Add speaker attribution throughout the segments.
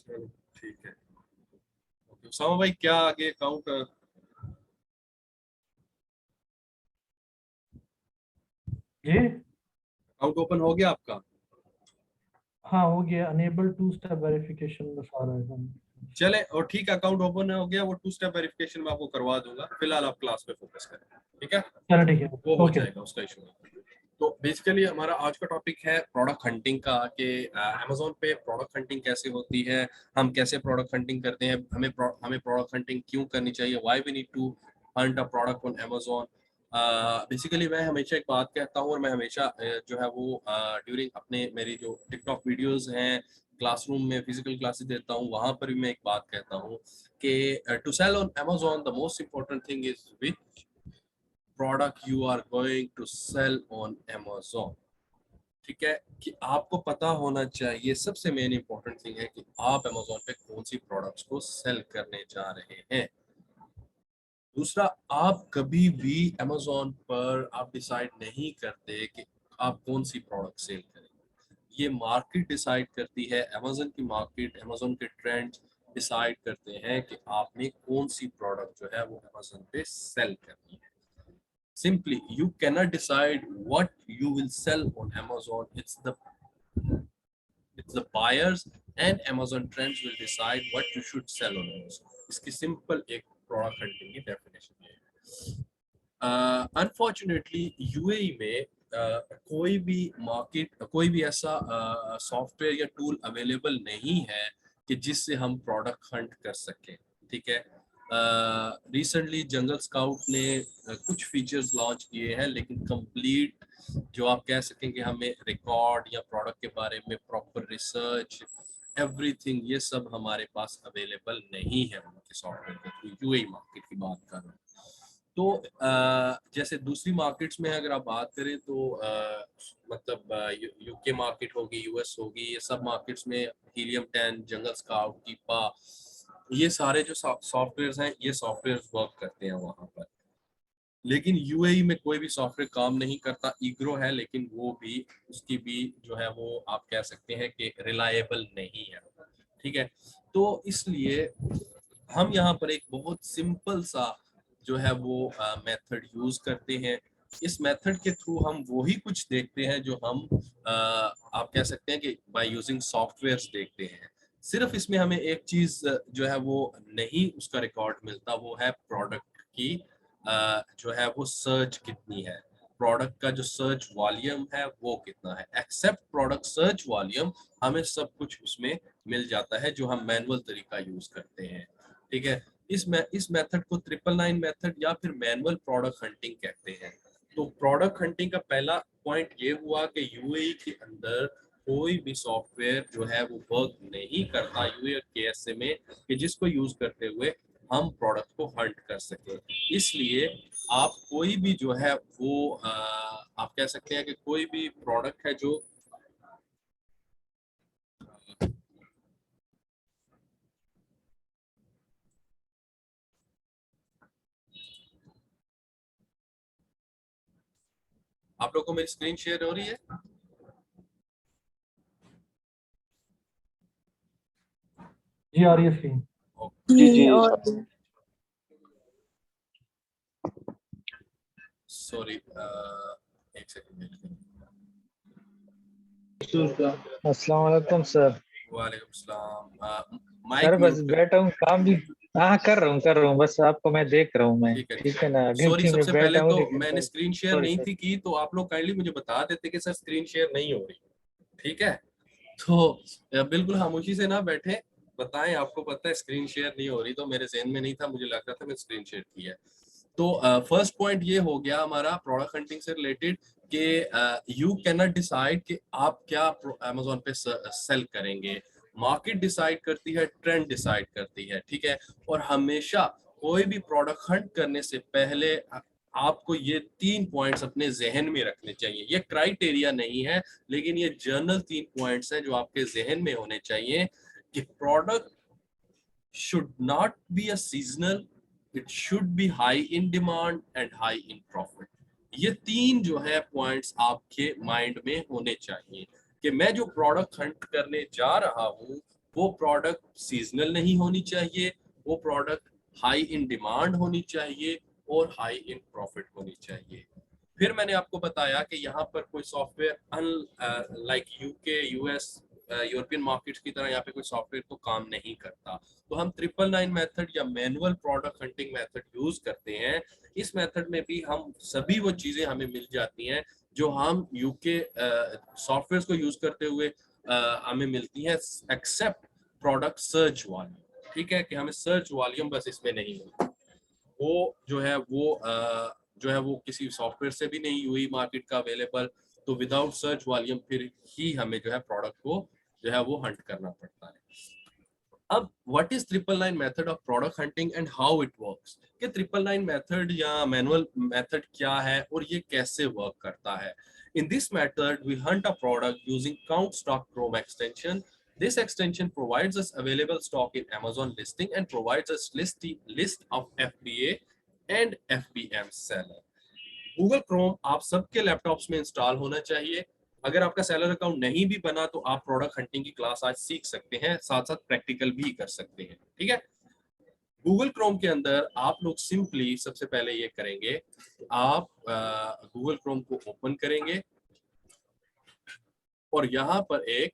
Speaker 1: चलो ठीक है। उसामा भाई क्या आगे अकाउंट
Speaker 2: जी
Speaker 1: अकाउंट ओपन हो गया आपका?
Speaker 2: हाँ, हो गया। अनेबल टू स्टेप वेरिफिकेशन बस आ रहा है सामने।
Speaker 1: चले और ठीक है, अकाउंट ओपन हो गया, वो 2 स्टेप वेरिफिकेशन में आपको करवा दूंगा। फिलहाल आप क्लास पे फोकस करें, ठीक है?
Speaker 2: चलो ठीक है,
Speaker 1: वो हो
Speaker 2: ओके।
Speaker 1: जाएगा, उसका इशू नहीं। तो बेसिकली हमारा आज का टॉपिक है प्रोडक्ट हंटिंग का, कि अमेजोन पे प्रोडक्ट हंटिंग कैसे होती है, हम कैसे प्रोडक्ट हंटिंग करते हैं, हमें प्रोडक्ट हंटिंग क्यों करनी चाहिए, why we need to hunt a product on Amazon. Basically मैं हमेशा एक बात कहता हूँ, और मैं हमेशा जो है वो ड्यूरिंग अपने मेरी जो टिकटॉक वीडियोस हैं, क्लासरूम में फिजिकल क्लासेस देता हूँ, वहां पर भी मैं एक बात कहता हूँ कि to sell on Amazon the most important thing is which product you are going to sell on Amazon. ठीक है, कि आपको पता होना चाहिए, सबसे मेन इंपॉर्टेंट थिंग है कि आप अमेजोन पे कौन सी प्रोडक्ट्स को सेल करने जा रहे हैं। दूसरा, आप कभी भी अमेजोन पर आप डिसाइड नहीं करते कि आप कौन सी प्रोडक्ट सेल करेंगे। ये मार्केट डिसाइड करती है, अमेजोन की मार्केट, अमेजोन के ट्रेंड्स डिसाइड करते हैं कि आपने कौन सी प्रोडक्ट जो है वो अमेजोन पे सेल करनी है। Simply, you cannot decide what you will sell on Amazon. It's the buyers and Amazon trends will decide what you should sell on Amazon. इसकी सिंपल एक प्रोडक्ट हंटिंग की डेफिनेशन है। अनफॉर्चुनेटली यूएई में कोई भी market, कोई भी ऐसा सॉफ्टवेयर या टूल अवेलेबल नहीं है कि जिससे हम प्रोडक्ट हंट कर सकें। ठीक है, रिसेंटली जंगल स्काउट ने कुछ फीचर्स लॉन्च किए हैं, लेकिन कंप्लीट जो आप कह सकें कि हमें रिकॉर्ड या प्रोडक्ट के बारे में प्रॉपर रिसर्च, एवरीथिंग, ये सब हमारे पास अवेलेबल नहीं है उनके सॉफ्टवेयर के थ्रू। यूएई मार्केट की बात कर रहा हूँ। तो जैसे दूसरी मार्केट्स में अगर आप बात करें तो मतलब यूके मार्केट होगी, यूएस होगी, ये सब मार्केट्स में हीलियम 10, जंगल स्काउट, कीपा, ये सारे जो सॉफ्टवेयर हैं, ये सॉफ्टवेयर वर्क करते हैं वहां पर। लेकिन यूएई में कोई भी सॉफ्टवेयर काम नहीं करता। ईग्रो है, लेकिन वो भी, उसकी भी जो है वो आप कह सकते हैं कि रिलायबल नहीं है। ठीक है, तो इसलिए हम यहाँ पर एक बहुत सिंपल सा जो है वो मेथड यूज करते हैं। इस मेथड के थ्रू हम वही कुछ देखते हैं जो हम आप कह सकते हैं कि बाय यूजिंग सॉफ्टवेयर्स देखते हैं। सिर्फ इसमें हमें एक चीज जो है वो नहीं उसका रिकॉर्ड मिलता, वो है प्रोडक्ट की जो है वो सर्च कितनी है, प्रोडक्ट का जो सर्च वॉल्यूम है वो कितना है। एक्सेप्ट प्रोडक्ट सर्च वॉल्यूम, हमें सब कुछ उसमें मिल जाता है जो हम मैनुअल तरीका यूज करते हैं। ठीक है, इस मेथड को 999 मेथड या फिर मैनुअल प्रोडक्ट हंटिंग कहते हैं। तो प्रोडक्ट हंटिंग का पहला पॉइंट ये हुआ कि यूएई के अंदर कोई भी सॉफ्टवेयर जो है वो वर्क नहीं करता यूएई और केएसए में, कि जिसको यूज करते हुए हम प्रोडक्ट को हंट कर सके। इसलिए आप कोई भी जो है वो आप कह सकते हैं कि कोई भी प्रोडक्ट है जो आप लोगों को मेरी स्क्रीन शेयर हो रही है?
Speaker 2: जी आ रही है स्क्रीन।
Speaker 3: जी जी और
Speaker 1: सॉरी, एक सेकंड।
Speaker 4: अस्सलाम वालेकुम सर।
Speaker 1: वालेकुम सलाम।
Speaker 4: सर
Speaker 1: माइक
Speaker 4: बस
Speaker 1: म्यूट।
Speaker 4: बैठा हूँ, काम भी हाँ कर रहा हूँ बस आपको मैं देख रहा हूँ मैं।
Speaker 1: ठीक है,
Speaker 4: ठीक है ना,
Speaker 1: सॉरी,
Speaker 4: गिनती में
Speaker 1: सबसे पहले
Speaker 4: बैठा हूँ
Speaker 1: तो
Speaker 4: लेकिन
Speaker 1: मैंने
Speaker 4: बस
Speaker 1: स्क्रीन शेयर
Speaker 4: सॉरी
Speaker 1: नहीं
Speaker 4: सर।
Speaker 1: थी की, तो आप लोग काइंडली मुझे बता देते कि सर स्क्रीन शेयर नहीं हो रही। ठीक है, तो बिल्कुल खामोशी से ना बैठे, बताएं आपको पता है स्क्रीन शेयर नहीं हो रही, तो मेरे ज़हन में नहीं था, मुझे लग रहा था मैं स्क्रीन शेयर की है। तो फर्स्ट पॉइंट ये हो गया हमारा प्रोडक्ट हंटिंग से रिलेटेड कि यू कैन नॉट डिसाइड कि आप क्या अमेजोन पे सेल करेंगे। मार्केट डिसाइड करती है, ट्रेंड डिसाइड करती है। ठीक है, और हमेशा कोई भी प्रोडक्ट हंट करने से पहले आपको ये 3 पॉइंट्स अपने जहन में रखने चाहिए। ये क्राइटेरिया नहीं है, लेकिन ये जर्नल 3 पॉइंट्स हैं जो आपके जहन में होने चाहिए कि product should not be a seasonal, it should be high in demand and high in profit। ये 3 जो है पॉइंट्स आपके माइंड में होने चाहिए कि मैं जो प्रोडक्ट हंट करने जा रहा हूँ वो प्रोडक्ट सीजनल नहीं होनी चाहिए, वो प्रोडक्ट हाई इन डिमांड होनी चाहिए और हाई इन प्रॉफिट होनी चाहिए। फिर मैंने आपको बताया कि यहाँ पर कोई software like UK, US, European markets की तरह यहाँ पे कोई सॉफ्टवेयर तो काम नहीं करता। तो हम 999 मेथड या manual product hunting method use करते हैं। इस मेथड में भी हम सभी वो चीजें हमें मिल जाती हैं जो हम यूके सॉफ्टवेयर को यूज करते हुए हमें मिलती हैं, एक्सेप्ट प्रोडक्ट सर्च वॉल्यूम। ठीक है, कि हमें सर्च वॉल्यूम बस इसमें नहीं मिलती, वो जो है वो किसी सॉफ्टवेयर से भी नहीं हुई मार्केट का अवेलेबल। तो विदाउट सर्च वॉल्यूम फिर ही हमें जो है प्रोडक्ट को जो है वो हंट करना पड़ता है। अब what is 999 method of product hunting and how it works, कि 999 मेथड या मैनुअल मेथड क्या है और ये कैसे वर्क करता है। In this method we hunt a product using count stock Chrome extension. This extension provides us available stock in Amazon listing and provides us list of FBA and FBM seller. Google Chrome आप सबके laptops में install होना चाहिए। अगर आपका seller account नहीं भी बना तो आप प्रोडक्ट हंटिंग की क्लास आज सीख सकते हैं, साथ साथ प्रैक्टिकल भी कर सकते हैं। ठीक है, गूगल क्रोम के अंदर आप लोग सिंपली सबसे पहले ये करेंगे, आप गूगल क्रोम को ओपन करेंगे और यहां पर एक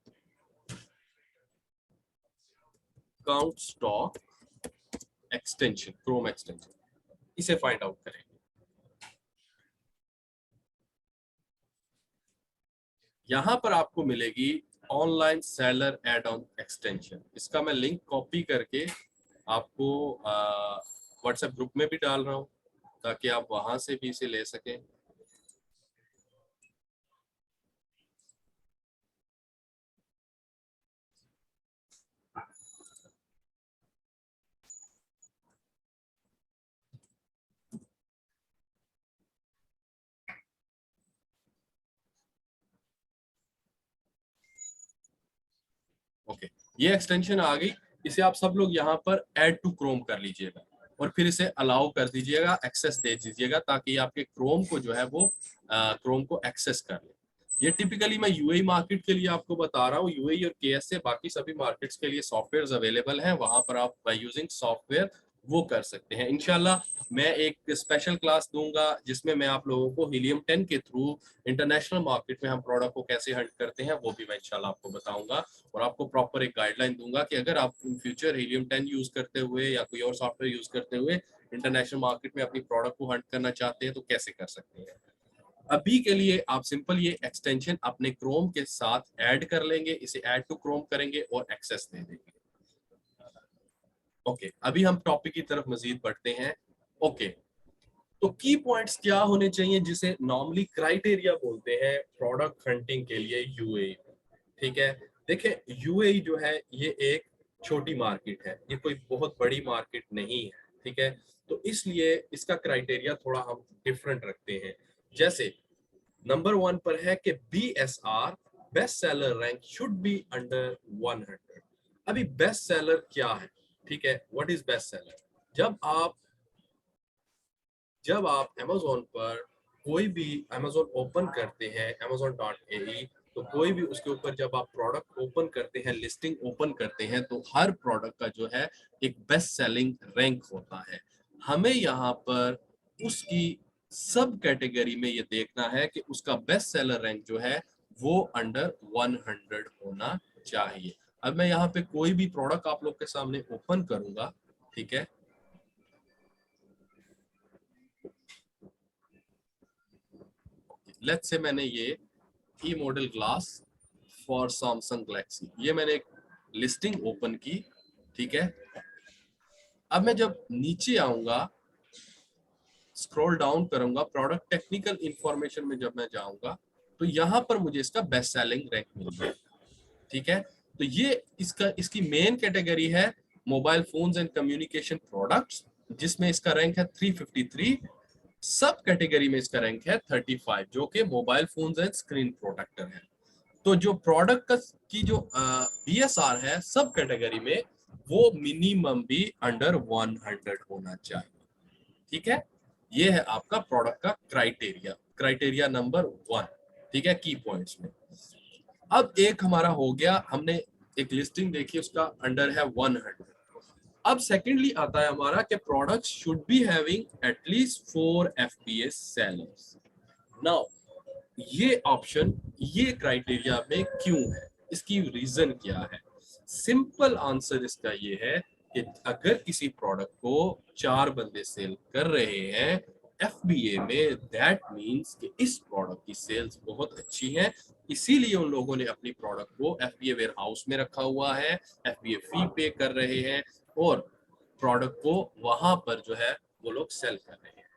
Speaker 1: count stock extension, Chrome extension, इसे फाइंड आउट करेंगे। यहां पर आपको मिलेगी online seller add on extension. इसका मैं लिंक कॉपी करके आपको व्हाट्सएप ग्रुप में भी डाल रहा हूं ताकि आप वहां से भी इसे ले सकें। ओके, ये एक्सटेंशन आ गई। इसे आप सब लोग यहाँ पर ऐड टू क्रोम कर लीजिएगा और फिर इसे अलाउ कर दीजिएगा, एक्सेस दे दीजिएगा ताकि आपके क्रोम को जो है वो क्रोम को एक्सेस कर ले। ये टिपिकली मैं यूएई मार्केट के लिए आपको बता रहा हूँ। यूएई और केएस से बाकी सभी मार्केट्स के लिए सॉफ्टवेयर अवेलेबल हैं, वहां पर आप बाय यूजिंग सॉफ्टवेयर वो कर सकते हैं। इंशाल्लाह मैं एक स्पेशल क्लास दूंगा जिसमें मैं आप लोगों को हीलियम 10 के थ्रू इंटरनेशनल मार्केट में हम प्रोडक्ट को कैसे हंट करते हैं वो भी मैं इंशाल्लाह आपको बताऊंगा और आपको प्रॉपर एक गाइडलाइन दूंगा कि अगर आप इन फ्यूचर हीलियम 10 यूज करते हुए या कोई और सॉफ्टवेयर यूज करते हुए इंटरनेशनल मार्केट में अपनी प्रोडक्ट को हंट करना चाहते हैं तो कैसे कर सकते हैं। अभी के लिए आप सिंपल ये एक्सटेंशन अपने क्रोम के साथ ऐड कर लेंगे, इसे ऐड टू क्रोम करेंगे और एक्सेस दे देंगे। ओके, अभी हम टॉपिक की तरफ मजीद बढ़ते हैं। ओके, तो की पॉइंट्स क्या होने चाहिए जिसे नॉर्मली क्राइटेरिया बोलते हैं प्रोडक्ट हंटिंग के लिए यूएई। ठीक है, देखिए यूएई जो है ये एक छोटी मार्केट है, ये कोई बहुत बड़ी मार्केट नहीं है। ठीक है, तो इसलिए इसका क्राइटेरिया थोड़ा हम डिफरेंट रखते हैं। जैसे नंबर 1 पर है कि BSR, best seller rank should be under 100। अभी बेस्ट सेलर क्या है? ठीक है, व्हाट इज बेस्ट सेलर? जब आप Amazon पर कोई भी Amazon ओपन करते हैं amazon.ae, तो कोई भी उसके ऊपर जब आप प्रोडक्ट ओपन करते हैं, लिस्टिंग ओपन करते हैं, तो हर प्रोडक्ट का जो है एक बेस्ट सेलिंग रैंक होता है। हमें यहाँ पर उसकी सब कैटेगरी में ये देखना है कि उसका बेस्ट सेलर रैंक जो है वो अंडर 100 होना चाहिए। अब मैं यहाँ पे कोई भी प्रोडक्ट आप लोग के सामने ओपन करूंगा। ठीक है, लेट्स से मैंने ये E model glass for Samsung Galaxy, ये मैंने एक लिस्टिंग ओपन की। ठीक है, अब मैं जब नीचे आऊंगा, स्क्रॉल डाउन करूंगा, प्रोडक्ट टेक्निकल इंफॉर्मेशन में जब मैं जाऊंगा तो यहाँ पर मुझे इसका बेस्ट सेलिंग रैंक मिल गया। ठीक है, तो ये इसकी मेन कैटेगरी है mobile phones and communication products, जिसमें इसका रैंक है 353। सब कैटेगरी में इसका रैंक है 35, जो कि mobile phones and screen protector है। तो जो प्रोडक्ट की जो BSR है सब कैटेगरी में, वो मिनिमम भी अंडर 100 होना चाहिए। ठीक है, ये है आपका प्रोडक्ट का क्राइटेरिया नंबर 1। ठीक है, की पॉइंट्स में अब एक हमारा हो गया, हमने एक लिस्टिंग देखिए उसका अंडर है 100। अब सेकेंडली आता है हमारा कि product should be having at least 4 FBA sellers. Now ये ऑप्शन ये क्राइटेरिया में क्यों है, इसकी रीजन क्या है? सिंपल आंसर इसका ये है कि अगर किसी प्रोडक्ट को 4 बंदे सेल कर रहे हैं FBA में, दैट मींस कि इस प्रोडक्ट की सेल्स बहुत अच्छी है, इसीलिए उन लोगों ने अपनी प्रोडक्ट को FBA वेयर हाउस में रखा हुआ है, FBA फी पे कर रहे हैं और प्रोडक्ट को वहां पर जो है वो लोग सेल कर रहे हैं।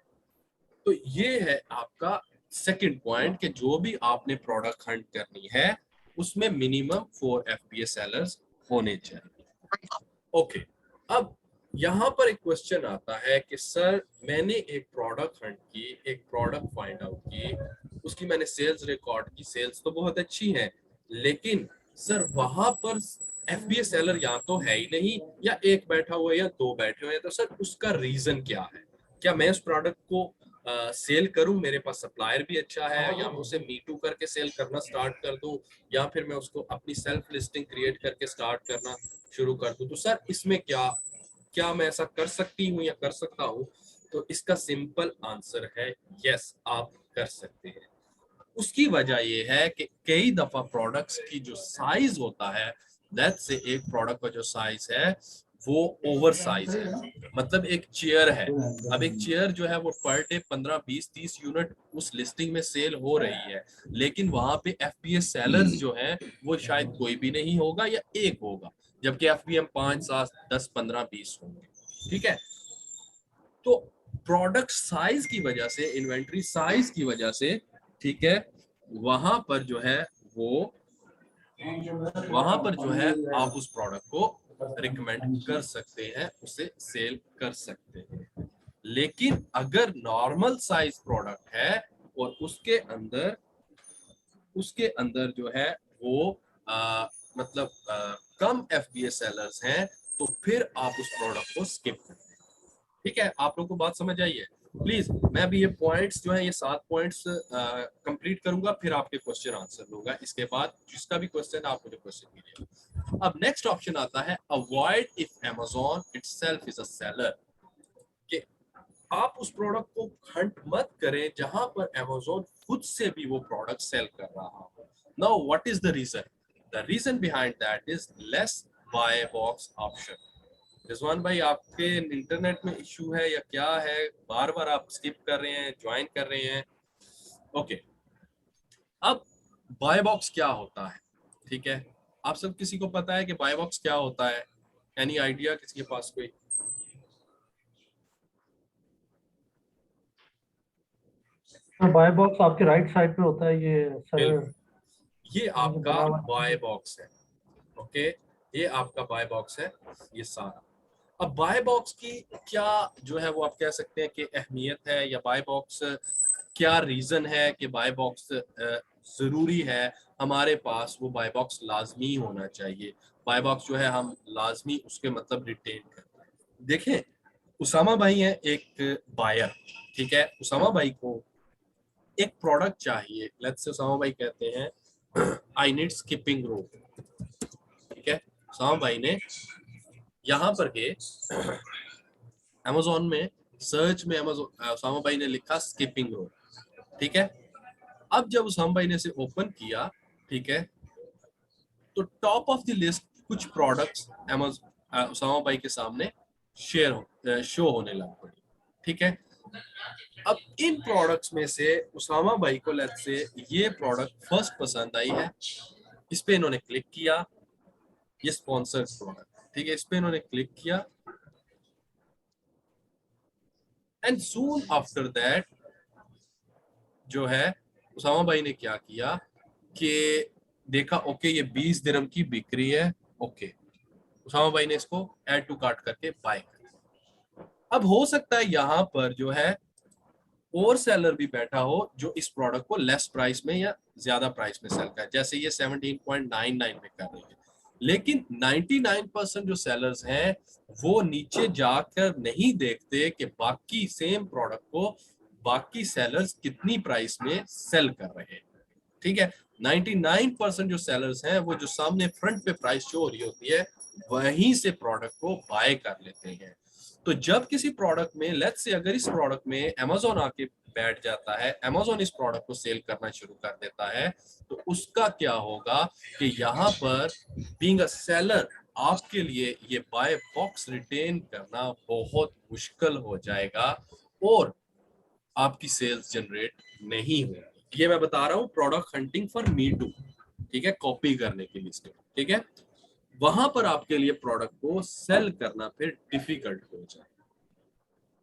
Speaker 1: तो ये है आपका सेकंड पॉइंट कि जो भी आपने प्रोडक्ट हंट करनी है उसमें मिनिमम 4 FBA सेलर्स होने चाहिए। ओके, अब यहाँ पर एक क्वेश्चन आता है कि सर मैंने एक प्रोडक्ट हंट की, एक प्रोडक्ट फाइंड आउट की, उसकी मैंने सेल्स रिकॉर्ड की, सेल्स तो बहुत अच्छी है, लेकिन सर वहां पर FBA सेलर या तो है ही नहीं या एक बैठा हुआ है या 2 बैठे हुए हैं, तो सर उसका रीजन क्या है? क्या मैं उस प्रोडक्ट को सेल करूं, मेरे पास सप्लायर भी अच्छा है, या मैं उसे मी टू करके सेल करना स्टार्ट कर दूं, या फिर मैं उसको अपनी सेल्फ लिस्टिंग क्रिएट करके स्टार्ट करना शुरू कर दूं? तो सर इसमें क्या क्या मैं ऐसा कर सकती हूँ या कर सकता हूँ? तो इसका सिंपल आंसर है यस, आप कर सकते हैं। उसकी वजह ये है कि कई दफा प्रोडक्ट्स की जो साइज होता है, लेट्स से एक प्रोडक्ट का जो साइज है वो ओवर साइज है, मतलब एक चेयर है। अब एक चेयर जो है वो पर डे 15, 20, 30 यूनिट उस लिस्टिंग में सेल हो रही है, लेकिन वहां पे FBA सेलर्स जो है वो शायद कोई भी नहीं होगा या एक होगा, जबकि FBM 5, 7, 10, 15, 20 होंगे। ठीक है, तो प्रोडक्ट साइज की वजह से, इन्वेंट्री साइज की वजह से, ठीक है, वहां पर जो है आप उस प्रोडक्ट को रिकमेंड कर सकते हैं, उसे सेल कर सकते हैं। लेकिन अगर नॉर्मल साइज प्रोडक्ट है और उसके अंदर जो है वो मतलब कम FBA सेलर्स हैं, तो फिर आप उस प्रोडक्ट को स्किप करें। ठीक है, आप लोगों को बात समझ आई है? प्लीज, मैं अभी ये पॉइंट्स जो है, ये 7 पॉइंट्स कंप्लीट करूंगा, फिर आपके क्वेश्चन आंसर दूंगा। इसके बाद जिसका भी क्वेश्चन आप मुझे क्वेश्चन कीजिए। अब नेक्स्ट ऑप्शन आता है avoid if Amazon itself is a seller, कि आप उस प्रोडक्ट को हंट मत करें जहां पर Amazon खुद से भी वो प्रोडक्ट सेल कर रहा हो। Now what is the reason? The reason behind that is less buy box option. Rizwan भाई, आपके इंटरनेट में इशू है या क्या है? बार बार आप स्किप कर रहे हैं, ज्वाइन कर रहे हैं। ओके, अब बाय बॉक्स क्या होता है? ठीक है, आप सब किसी को पता है कि बाय बॉक्स क्या होता है? एनी आइडिया किसी के पास कोई?
Speaker 2: बाय बॉक्स आपके राइट साइड पे होता है ये सर,
Speaker 1: ये आपका
Speaker 2: बना हुआ है।
Speaker 1: बाय बॉक्स है। ओके, ये आपका बाय बॉक्स है, ये सारा। अब बाय बॉक्स की क्या जो है वो आप कह सकते हैं कि अहमियत है, या बाय बॉक्स क्या रीजन है कि बाय बॉक्स जरूरी है हमारे पास, वो बाय बॉक्स लाजमी होना चाहिए, बाय बॉक्स जो है हम लाजमी उसके मतलब रिटेन करते हैं। देखें, उसामा भाई है एक बायर, ठीक है, उसामा भाई को एक प्रोडक्ट चाहिए, लेट्स से उसामा भाई कहते हैं आई नीड स्किपिंग रोप। ठीक है, उसामा भाई ने यहाँ पर के Amazon में सर्च में उसामा भाई ने लिखा स्किपिंग रोप। ठीक है, अब जब उसामा भाई ने इसे ओपन किया, ठीक है, तो टॉप ऑफ द लिस्ट कुछ प्रोडक्ट्स उसामा भाई के सामने शो होने लग पड़ी। ठीक है, अब इन प्रोडक्ट्स में से उसामा भाई को लेट्स से ये प्रोडक्ट फर्स्ट पसंद आई है, इस पे इन्होंने क्लिक किया, ये स्पॉन्सर्ड प्रोडक्ट, ठीक है, इस पे इन्होंने क्लिक किया, एंड सून आफ्टर दैट जो है उसामा भाई ने क्या किया कि देखा, ओके ये 20 दिरहम की बिक रही है, ओके, उसामा भाई ने इसको ऐड टू कार्ट करके बाय कर। अब हो सकता है यहाँ पर जो है और सेलर भी बैठा हो जो इस प्रोडक्ट को लेस प्राइस में या ज्यादा प्राइस में सेल कर, जैसे ये 17.99 में कर रही है, लेकिन 99% जो सेलर्स हैं वो नीचे जाकर नहीं देखते कि बाकी सेम प्रोडक्ट को बाकी सेलर्स कितनी प्राइस में सेल कर रहे हैं। ठीक है, 99% जो सेलर्स हैं वो जो सामने फ्रंट पे प्राइस शो हो रही होती है वहीं से प्रोडक्ट को बाय कर लेते हैं। तो जब किसी प्रोडक्ट में लेट्स से अगर इस प्रोडक्ट में अमेजोन आके बैठ जाता है, अमेजोन इस प्रोडक्ट को सेल करना शुरू कर देता है, तो उसका क्या होगा कि यहाँ पर बीइंग अ सेलर आपके लिए ये बाय बॉक्स रिटेन करना बहुत मुश्किल हो जाएगा और आपकी सेल्स जनरेट नहीं होगी। ये मैं बता रहा हूँ product hunting for me too, ठीक है, कॉपी करने की लिस्ट, ठीक है। वहां पर आपके लिए प्रोडक्ट को सेल करना फिर डिफिकल्ट हो जाए,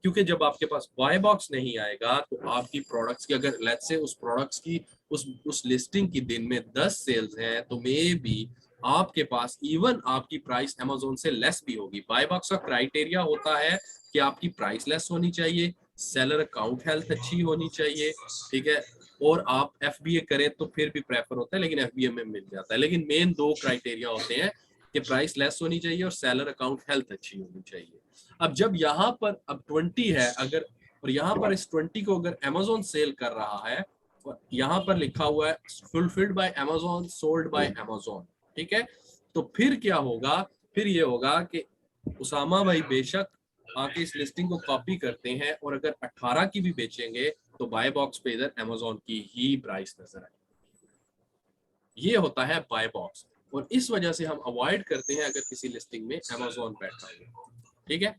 Speaker 1: क्योंकि जब आपके पास बाय बॉक्स नहीं आएगा तो आपकी प्रोडक्ट्स की अगर लेट्स से उस प्रोडक्ट्स की उस लिस्टिंग की दिन में 10 सेल्स हैं तो मे बी आपके पास इवन आपकी प्राइस अमेजोन से लेस भी होगी। बाय बॉक्स का क्राइटेरिया होता है कि आपकी प्राइस लेस होनी चाहिए, सेलर अकाउंट हेल्थ अच्छी होनी चाहिए, ठीक है, और आप एफबीए करें तो फिर भी प्रेफर होता है, लेकिन एफबीए में मिल जाता है। लेकिन मेन दो क्राइटेरिया होते हैं कि प्राइस लेस होनी चाहिए और सेलर अकाउंट हेल्थ अच्छी होनी चाहिए। अब जब यहाँ पर अब 20 है अगर, और यहाँ पर इस 20 को अगर अमेजोन सेल कर रहा है, यहाँ पर लिखा हुआ है fulfilled by Amazon, sold by Amazon, ठीक है, तो फिर क्या होगा, फिर ये होगा कि उसामा भाई बेशक आके इस लिस्टिंग को कॉपी करते हैं और अगर 18 की भी बेचेंगे तो बाय बॉक्स पे इधर अमेजोन की ही प्राइस नजर आएगी। ये होता है बाय बॉक्स, और इस वजह से हम अवॉइड करते हैं अगर किसी लिस्टिंग में अमेजोन बैठा है, ठीक है।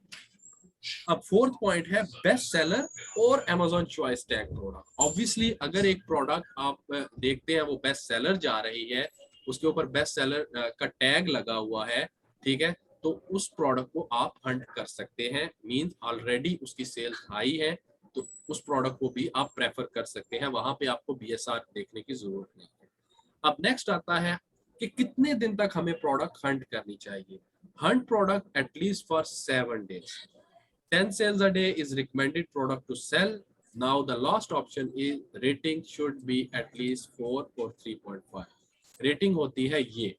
Speaker 1: अब फोर्थ पॉइंट है बेस्ट सेलर और Amazon choice tag product. Obviously अगर एक प्रोडक्ट आप देखते हैं वो बेस्ट सेलर जा रही है, उसके ऊपर बेस्ट सेलर का टैग लगा हुआ है, ठीक है, तो उस प्रोडक्ट को आप हंट कर सकते हैं, मींस ऑलरेडी उसकी सेल्स हाई है, तो उस प्रोडक्ट को भी आप प्रेफर कर सकते हैं, वहां पे आपको बीएसआर देखने की जरूरत नहीं है। अब नेक्स्ट आता है कि कितने दिन तक हमें प्रोडक्ट हंट करनी चाहिए। Hunt product at least for 7 days. 10 sales a day is recommended product to sell. Now the last option is rating should be at least 4 or 3.5. Rating होती है ये,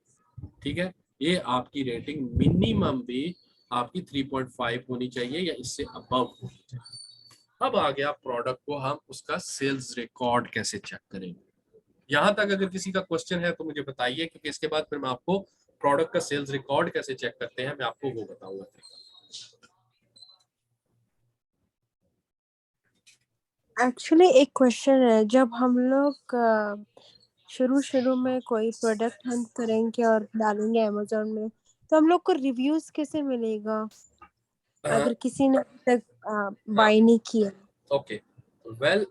Speaker 1: ठीक है, ये आपकी रेटिंग मिनिमम भी आपकी 3.5 होनी चाहिए या इससे अबव होनी चाहिए। अब आ गया प्रोडक्ट को हम उसका सेल्स रिकॉर्ड कैसे चेक करेंगे। यहां तक अगर किसी का क्वेश्चन है तो मुझे बताइए, क्योंकि इसके बाद फिर मैं आपको प्रोडक्ट का सेल्स रिकॉर्ड कैसे चेक करते हैं मैं आपको वो बताऊंगा।
Speaker 3: एक्चुअली एक क्वेश्चन है, जब हम लोग शुरू में कोई प्रोडक्ट हंट करेंगे और डालेंगे अमेजोन में, तो हम लोग को रिव्यूज कैसे मिलेगा अगर किसी ने तक बाय नहीं किया?
Speaker 1: ओके, वेल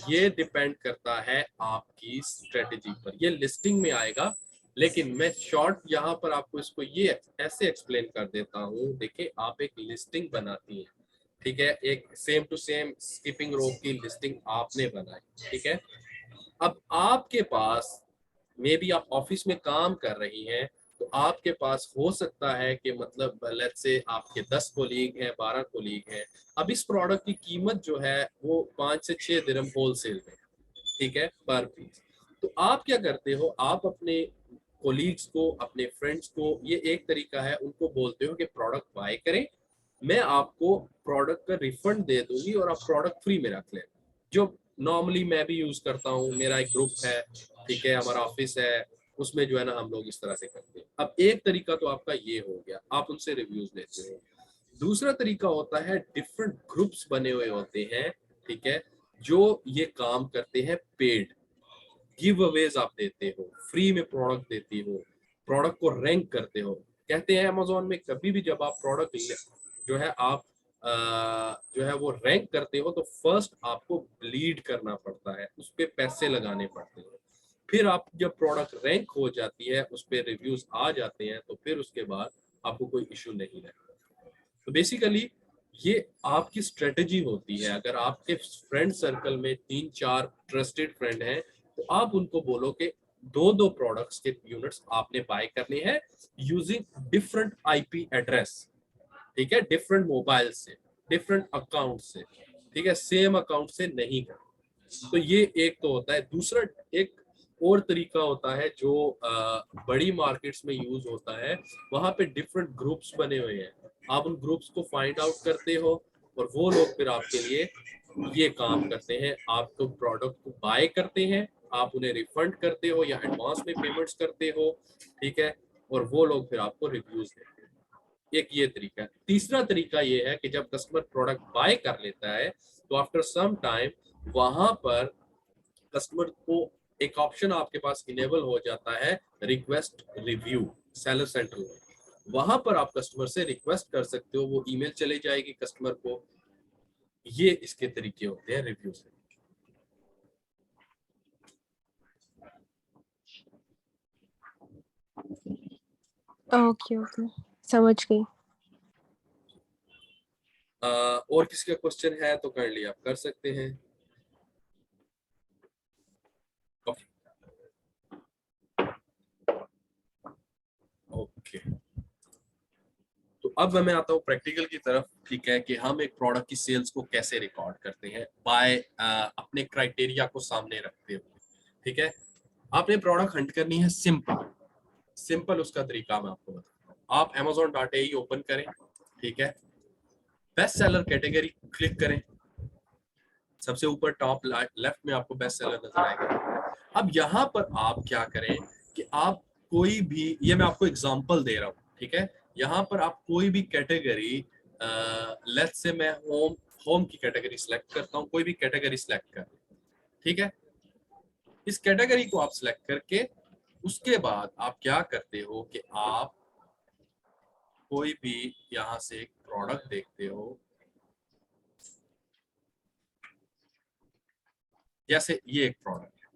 Speaker 1: ये डिपेंड करता है आपकी स्ट्रेटजी पर, ये लिस्टिंग में आएगा, लेकिन मैं शॉर्ट यहाँ पर आपको इसको ये ऐसे एक्सप्लेन कर देता हूँ। देखिए आप एक लिस्टिंग बनाती हैं, ठीक है, एक same to same skipping rope की लिस्टिंग आपने बनाई, ठीक है। अब आपके पास मे बी आप ऑफिस में काम कर रही हैं, तो आपके पास हो सकता है कि मतलब लेट्स से आपके 10 कोलीग हैं, 12 कोलीग हैं। अब इस प्रोडक्ट की कीमत जो है वो 5 से 6 दिरहम होलसेल में, ठीक है, पर पीस। तो आप क्या करते हो, आप अपने कोलीग्स को, अपने फ्रेंड्स को, ये एक तरीका है, उनको बोलते हो कि प्रोडक्ट बाय करें, मैं आपको प्रोडक्ट का रिफंड दे दूंगी और आप प्रोडक्ट फ्री में रख लें। जो नॉर्मली मैं भी यूज करता हूँ, मेरा एक ग्रुप है, ठीक है, हमारा ऑफिस है, उसमें जो है ना हम लोग इस तरह से करते हैं। अब एक तरीका तो आपका ये हो गया, आप उनसे रिव्यूज लेते हो। दूसरा तरीका होता है डिफरेंट ग्रुप्स बने हुए होते हैं, ठीक है, जो ये काम करते हैं पेड गिव अवेज आप देते हो, फ्री में प्रोडक्ट देती हो, प्रोडक्ट को रैंक करते हो। कहते हैं अमेजोन में कभी भी जब आप प्रोडक्ट जो है आप जो है वो रैंक करते हो तो फर्स्ट आपको लीड करना पड़ता है, उस पर पैसे लगाने पड़ते हैं, फिर आप जब प्रोडक्ट रैंक हो जाती है, उस पर रिव्यूज आ जाते हैं, तो फिर उसके बाद आपको कोई इशू नहीं रहता। तो बेसिकली ये आपकी स्ट्रेटजी होती है। अगर आपके फ्रेंड सर्कल में 3-4 ट्रस्टेड फ्रेंड हैं तो आप उनको बोलो कि 2-2 प्रोडक्ट्स के यूनिट्स आपने बाय करने हैं यूजिंग डिफरेंट आईपी एड्रेस, ठीक है, डिफरेंट मोबाइल से, डिफरेंट अकाउंट से, ठीक है, सेम अकाउंट से नहीं करना। तो ये एक तो होता है। दूसरा एक और तरीका होता है जो बड़ी मार्केट्स में यूज होता है, वहां पे डिफरेंट ग्रुप्स बने हुए हैं, आप उन ग्रुप्स को फाइंड आउट करते हो और वो लोग फिर आपके लिए ये काम करते हैं, आपको प्रोडक्ट को बाय करते हैं आप उन्हें रिफंड करते हो या एडवांस में पेमेंट्स करते हो, ठीक है, और वो लोग फिर आपको रिव्यूज देते हैं। एक ये तरीका है। तीसरा तरीका ये है कि जब कस्टमर प्रोडक्ट बाय कर लेता है तो आफ्टर सम टाइम वहां पर कस्टमर को एक ऑप्शन आपके पास इनेबल हो जाता है, रिक्वेस्ट रिव्यू सेलर सेंटर में। वहां पर आप कस्टमर से रिक्वेस्ट कर सकते हो, वो ईमेल चले जाएगी कस्टमर को। ये इसके तरीके होते हैं रिव्यू से।
Speaker 3: ओके ओके, समझ गई।
Speaker 1: और किसी का क्वेश्चन है तो काइंडली आप कर सकते हैं। ओके, तो अब मैं आता हूँ प्रैक्टिकल की तरफ, ठीक है, कि हम एक प्रोडक्ट की सेल्स को कैसे रिकॉर्ड करते हैं बाय अपने क्राइटेरिया को सामने रखते हुए, ठीक है। आपने प्रोडक्ट हंट करनी है सिंपल उसका तरीका मैं आपको बताता हूँ। आप amazon.ai ओपन करें, ठीक है, बेस्ट सेलर कैटेगरी क्लिक करें, सबसे ऊपर टॉप लेफ्ट में आपको बेस्ट सेलर नजर आएगा। अब यहाँ पर आप क्या करें कि आप कोई भी, ये मैं आपको एग्जांपल दे रहा हूँ, ठीक है, यहाँ पर आप कोई भी कैटेगरी, लेट्स से मैं होम की कैटेगरी सिलेक्ट करता हूँ, कोई भी कैटेगरी सिलेक्ट कर, ठीक है। इस कैटेगरी को आप सिलेक्ट करके उसके बाद आप क्या करते हो कि आप कोई भी यहाँ से एक प्रोडक्ट देखते हो, जैसे ये एक प्रोडक्ट है,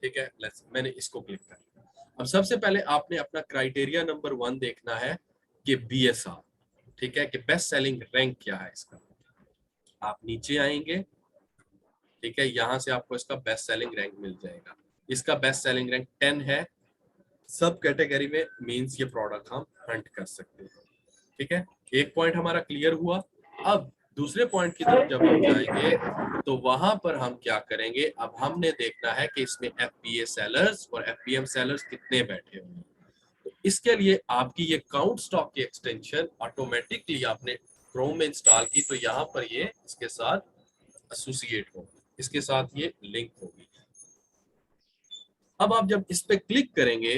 Speaker 1: ठीक है, मैंने इसको क्लिक कर लिया। अब सबसे पहले आपने अपना क्राइटेरिया नंबर 1 देखना है कि BSR, ठीक है, कि बेस्ट सेलिंग रैंक क्या है इसका। आप नीचे आएंगे, ठीक है, यहां से आपको इसका बेस्ट सेलिंग रैंक मिल जाएगा। इसका बेस्ट सेलिंग रैंक 10 है, सब कैटेगरी में, मींस ये प्रोडक्ट हम हंट कर सकते हैं, ठीक है। एक पॉइंट हमारा क्लियर हुआ। अब दूसरे पॉइंट की तरफ जब हम जाएंगे तो वहां पर हम क्या करेंगे, अब हमने देखना है कि इसमें FBA सेलर्स और FBM सेलर्स कितने बैठे हुए हैं। तो इसके लिए आपकी ये काउंट स्टॉक की एक्सटेंशन ऑटोमेटिकली आपने क्रोम में इंस्टॉल की, तो यहाँ पर ये इसके साथ एसोसिएट होगी, इसके साथ ये लिंक होगी। अब आप जब इस पे क्लिक करेंगे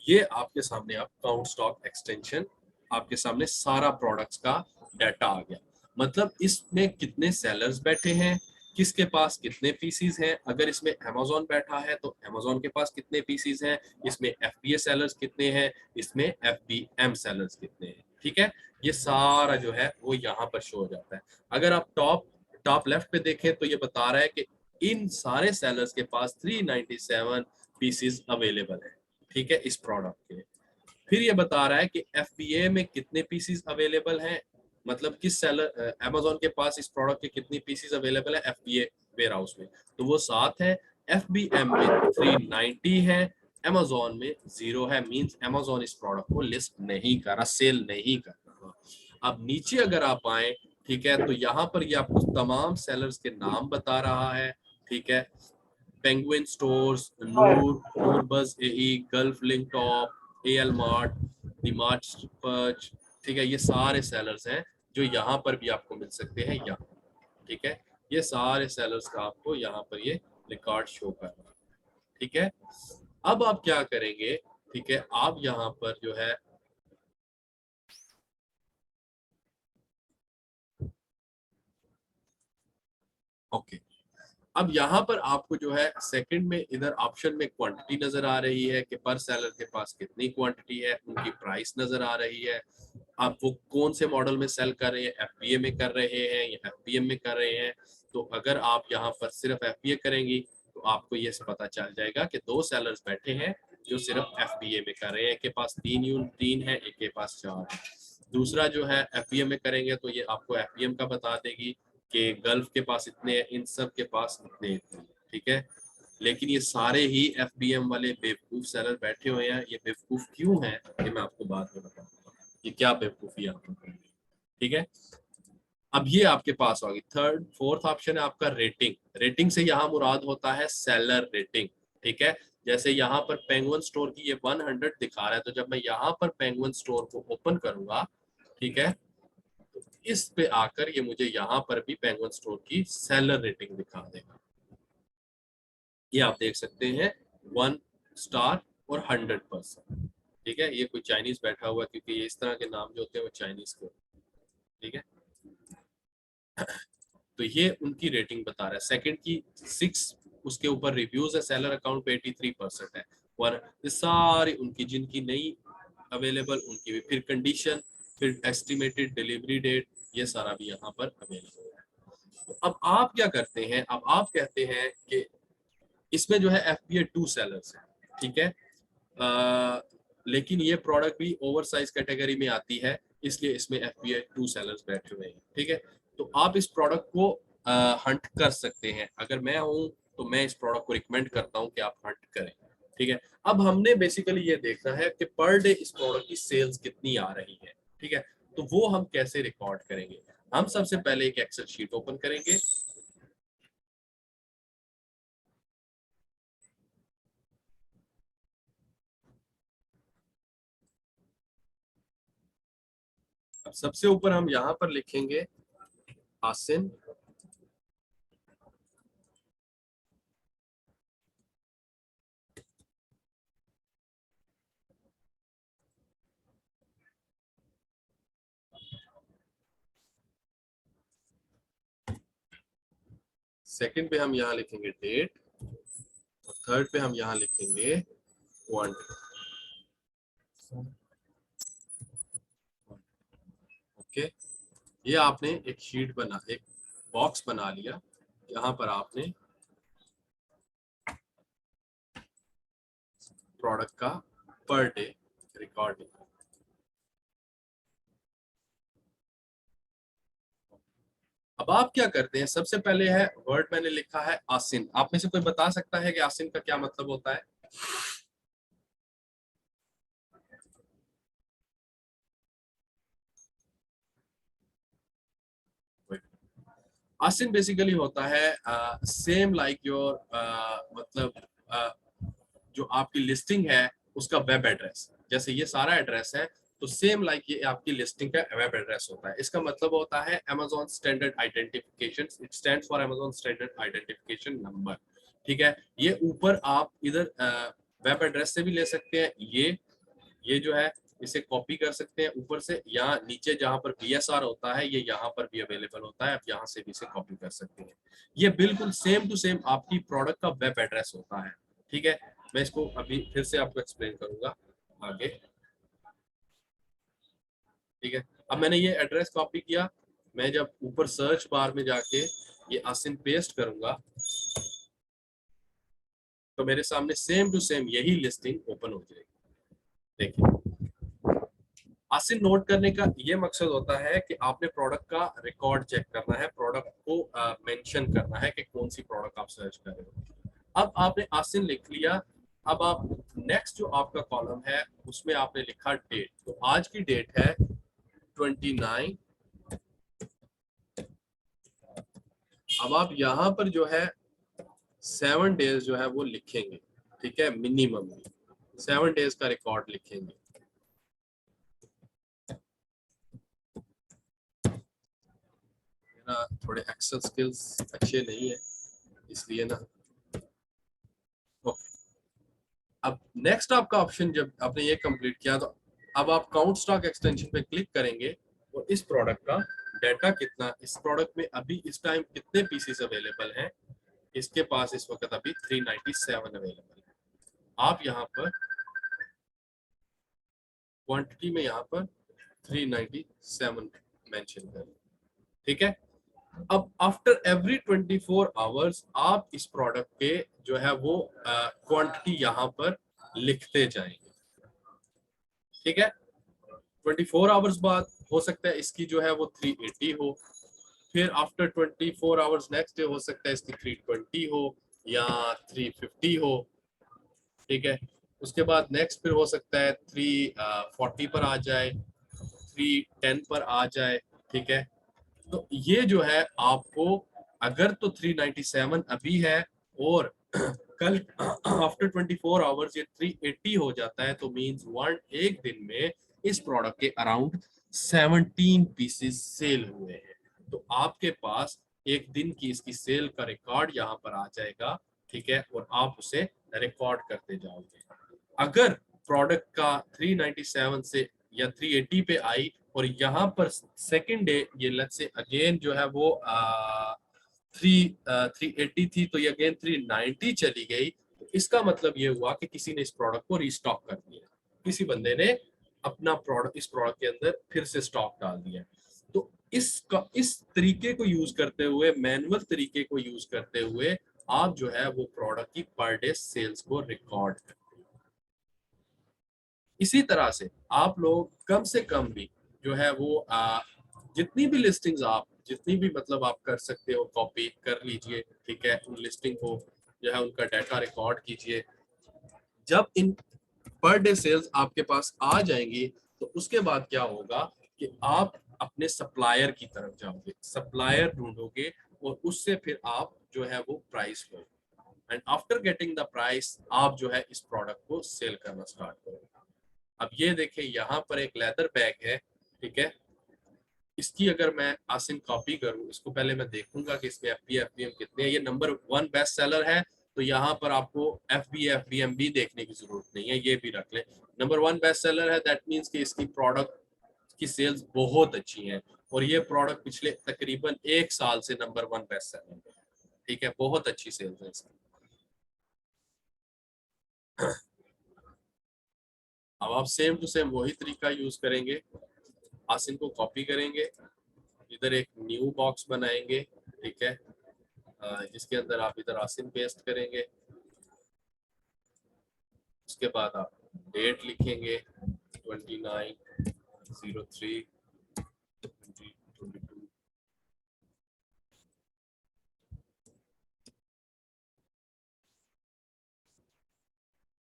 Speaker 1: ये आपके सामने आप काउंट स्टॉक एक्सटेंशन, आपके सामने सारा प्रोडक्ट्स का डाटा आ गया। मतलब इसमें कितने सेलर्स बैठे हैं, किसके पास कितने पीसीज हैं, अगर इसमें अमेजोन बैठा है तो अमेजोन के पास कितने पीसीज हैं, इसमें FBA सेलर्स कितने हैं, इसमें FBM सेलर्स कितने हैं, ठीक है। ये सारा जो है वो यहाँ पर शो हो जाता है। अगर आप टॉप लेफ्ट पे देखें तो ये बता रहा है कि इन सारे सेलर्स के पास 397 पीसीज अवेलेबल है, ठीक है, इस प्रोडक्ट के। फिर ये बता रहा है कि FBA में कितने पीसीज अवेलेबल हैं, मतलब किस सेलर अमेजोन के पास इस प्रोडक्ट के कितनी पीसीज अवेलेबल है FBA वेयर हाउस में, तो वो 7 है। FBM में 390 है, अमेजोन में 0 है, मींस अमेजोन इस प्रोडक्ट को लिस्ट नहीं कर रहा, सेल नहीं कर रहा। अब नीचे अगर आप आए, ठीक है, तो यहाँ पर ये आपको तमाम सेलर्स के नाम बता रहा है, ठीक है, पेंगुइन स्टोर्स, नूरबज AE, Gulf Link top, AL mart, DMart पर्च, ठीक है, ये सारे सेलर्स हैं जो यहाँ पर भी आपको मिल सकते हैं यहाँ, ठीक है। ये सारे सेलर्स का आपको यहाँ पर ये रिकॉर्ड शो कर रहा है, ठीक है। अब आप क्या करेंगे, ठीक है, आप यहाँ पर जो है ओके, अब यहाँ पर आपको जो है सेकंड में इधर ऑप्शन में क्वांटिटी नजर आ रही है कि पर सेलर के पास कितनी क्वांटिटी है, उनकी प्राइस नजर आ रही है, आप वो कौन से मॉडल में सेल कर रहे हैं, FBA में कर रहे हैं या FBM में कर रहे हैं। तो अगर आप यहाँ पर सिर्फ FBA करेंगी तो आपको ये पता चल जाएगा कि 2 सेलर्स बैठे हैं जो सिर्फ FBA में कर रहे हैं, एक के पास 3 है, एक के पास 4 है। दूसरा जो है FBM में करेंगे तो ये आपको FBM का बता देगी कि गल्फ के पास इतने हैं, इन सब के पास इतने, ठीक है। लेकिन ये सारे ही FBM वाले बेवकूफ सेलर बैठे हुए हैं। ये बेवकूफ क्यों हैं ये मैं आपको बाद में बताऊंगा, ये क्या बेवकूफी आप लोग करेंगे, ठीक है। अब ये आपके पास होगी। फोर्थ ऑप्शन है आपका रेटिंग से यहाँ मुराद होता है सेलर रेटिंग, ठीक है। जैसे यहाँ पर पेंगुइन स्टोर की ये 100 दिखा रहा है, तो जब मैं यहाँ पर पेंगुइन स्टोर को ओपन करूंगा, ठीक है, इस पे आकर ये मुझे यहाँ पर भी पेंगुइन स्टोर की सेलर रेटिंग दिखा देगा। ये आप देख सकते हैं 1 स्टार और 100%। ठीक है, ये कोई चाइनीज बैठा हुआ है क्योंकि ये इस तरह के नाम जो होते हैं वो चाइनीज के। ठीक है, तो ये उनकी रेटिंग बता रहा है। सेकंड की 6 उसके ऊपर रिव्यूज है, सेलर अकाउंट पे 83% है। और ये सारी उनकी जिनकी नहीं अवेलेबल उनकी भी, फिर कंडीशन, फिर एस्टिमेटेड डिलीवरी डेट, ये सारा भी यहाँ पर अवेलेबल है। तो अब आप क्या करते हैं, अब आप कहते हैं कि इसमें जो है FBA 2 सेलर्स है। ठीक है, लेकिन ये प्रोडक्ट भी ओवरसाइज कैटेगरी में आती है, इसलिए इसमें FBA 2 सेलर्स बैठे हुए हैं। ठीक है, तो आप इस प्रोडक्ट को हंट कर सकते हैं। अगर मैं हूं तो मैं इस प्रोडक्ट को रिकमेंड करता हूं कि आप हंट करें। ठीक है, अब हमने बेसिकली ये देखना है कि पर डे इस प्रोडक्ट की सेल्स कितनी आ रही है। ठीक है, तो वो हम कैसे रिकॉर्ड करेंगे। हम सबसे पहले एक एक्सेल शीट ओपन करेंगे। अब सबसे ऊपर हम यहाँ पर लिखेंगे आसिन सेकंड पे हम यहाँ लिखेंगे डेट, और थर्ड पे हम यहाँ लिखेंगे क्वांटिटी। ओके, ये आपने एक शीट बना, एक बॉक्स बना लिया, यहाँ पर आपने प्रोडक्ट का पर डे रिकॉर्डिंग। अब आप क्या करते हैं, सबसे पहले है वर्ड मैंने लिखा है आसिन। आप में से कोई बता सकता है कि आसिन का क्या मतलब होता है? आसिन बेसिकली होता है सेम लाइक योर, मतलब जो आपकी लिस्टिंग है उसका वेब एड्रेस, जैसे ये सारा एड्रेस है तो सेम लाइक ये आपकी लिस्टिंग का वेब एड्रेस होता है। इसका मतलब होता है Amazon standard identification, it stands for Amazon standard identification number. ठीक है, ये ऊपर आप इधर वेब एड्रेस से भी ले सकते हैं, ये जो है इसे कॉपी कर सकते हैं ऊपर से, या नीचे जहां पर BSR होता है ये यहाँ पर भी अवेलेबल होता है, आप यहाँ से भी इसे कॉपी कर सकते हैं। ये बिल्कुल सेम टू सेम आपकी प्रोडक्ट का वेब एड्रेस होता है। ठीक है, मैं इसको अभी फिर से आपको एक्सप्लेन करूंगा आगे। ठीक है, अब मैंने ये एड्रेस कॉपी किया, मैं जब ऊपर सर्च बार में जाके ये आसिन पेस्ट करूंगा तो मेरे सामने सेम टू सेम यही लिस्टिंग ओपन हो जाएगी। देखिए, आसिन नोट करने का ये मकसद होता है कि आपने प्रोडक्ट का रिकॉर्ड चेक करना है, प्रोडक्ट को मेंशन करना है कि कौन सी प्रोडक्ट आप सर्च कर रहे हो। अब आपने आसिन लिख लिया, अब आप नेक्स्ट जो आपका कॉलम है उसमें आपने लिखा डेट। तो आज की डेट है 29। अब आप यहाँ पर जो है 7 डेज जो है वो लिखेंगे। ठीक है, मिनिमम 7 डेज का रिकॉर्ड लिखेंगे। ना थोड़े एक्सेल स्किल्स अच्छे नहीं है इसलिए ना। ओके, अब नेक्स्ट आपका ऑप्शन जब आपने ये कंप्लीट किया तो अब आप काउंट स्टॉक एक्सटेंशन पे क्लिक करेंगे और इस प्रोडक्ट का डाटा कितना, इस प्रोडक्ट में अभी इस टाइम कितने पीसेस अवेलेबल हैं, इसके पास इस वक्त अभी 397 अवेलेबल है। आप यहाँ पर क्वांटिटी में यहाँ पर 397 मेंशन करें। ठीक है, अब आफ्टर एवरी 24 आवर्स आप इस प्रोडक्ट के जो है वो क्वांटिटी यहाँ पर लिखते जाएंगे। ठीक है, 24 आवर्स बाद हो सकता है इसकी जो है वो 380 हो, फिर आफ्टर 24 आवर्स नेक्स्ट डे हो सकता है इसकी 320 हो या 350 हो। ठीक है, उसके बाद नेक्स्ट फिर हो सकता है 340 पर आ जाए, 310 पर आ जाए। ठीक है, तो ये जो है आपको अगर तो 397 अभी है और कल आफ्टर 24 आवर्स ये 380 हो जाता है तो मींस एक दिन में इस प्रोडक्ट के अराउंड 17 पीसेस सेल हुए हैं। तो आपके पास एक दिन की इसकी सेल का रिकॉर्ड यहाँ पर आ जाएगा, ठीक है, और आप उसे रिकॉर्ड करते जाओगे। अगर प्रोडक्ट का 397 से या 380 पे आई और यहाँ पर सेकंड डे ये लेट्स से अगेन जो है वो 380 थी, तो ये अगेन 390 चली गई, तो इसका मतलब ये हुआ कि किसी ने इस प्रोडक्ट को रीस्टॉक कर दिया, किसी बंदे ने अपना प्रोडक्ट इस प्रोडक्ट के अंदर फिर से स्टॉक डाल दिया। तो इस तरीके को यूज करते हुए, मैनुअल तरीके को यूज करते हुए आप जो है वो प्रोडक्ट की पर डे सेल्स को रिकॉर्ड करते हैं। इसी तरह से आप लोग कम से कम भी जो है वो जितनी भी लिस्टिंग्स आप जितनी भी मतलब आप कर सकते हो कॉपी कर लीजिए, ठीक है, उन लिस्टिंग को जो है उनका डाटा रिकॉर्ड कीजिए। जब इन पर डे सेल्स आपके पास आ जाएंगी तो उसके बाद क्या होगा कि आप अपने सप्लायर की तरफ जाओगे, सप्लायर ढूंढोगे और उससे फिर आप जो है वो price low, and after getting the price आप जो है इस प्रोडक्ट को सेल करना स्टार्ट करोगे। अब ये देखिए यहाँ पर एक लेदर बैग है, ठीक है, इसकी अगर मैं आसिन कॉपी करूँ, इसको पहले मैं देखूंगा कि इसमें FBA FBM कितने हैं। ये नंबर 1 बेस्ट सेलर है, तो यहाँ पर आपको FBA FBM भी देखने की जरूरत नहीं है, ये भी रख ले। नंबर 1 बेस्ट सेलर है, दैट मीन्स कि इसकी प्रोडक्ट की सेल्स बहुत अच्छी हैं और ये प्रोडक्ट पिछले तकरीबन 1 साल से नंबर 1 बेस्ट सेलर है, ठीक है, बहुत अच्छी सेल्स है इसकी। अब आप सेम टू सेम वही तरीका यूज करेंगे, आसिन को कॉपी करेंगे, इधर एक न्यू बॉक्स बनाएंगे, ठीक है, जिसके अंदर आप इधर आसिन पेस्ट करेंगे, उसके बाद आप डेट लिखेंगे 29/03/2022,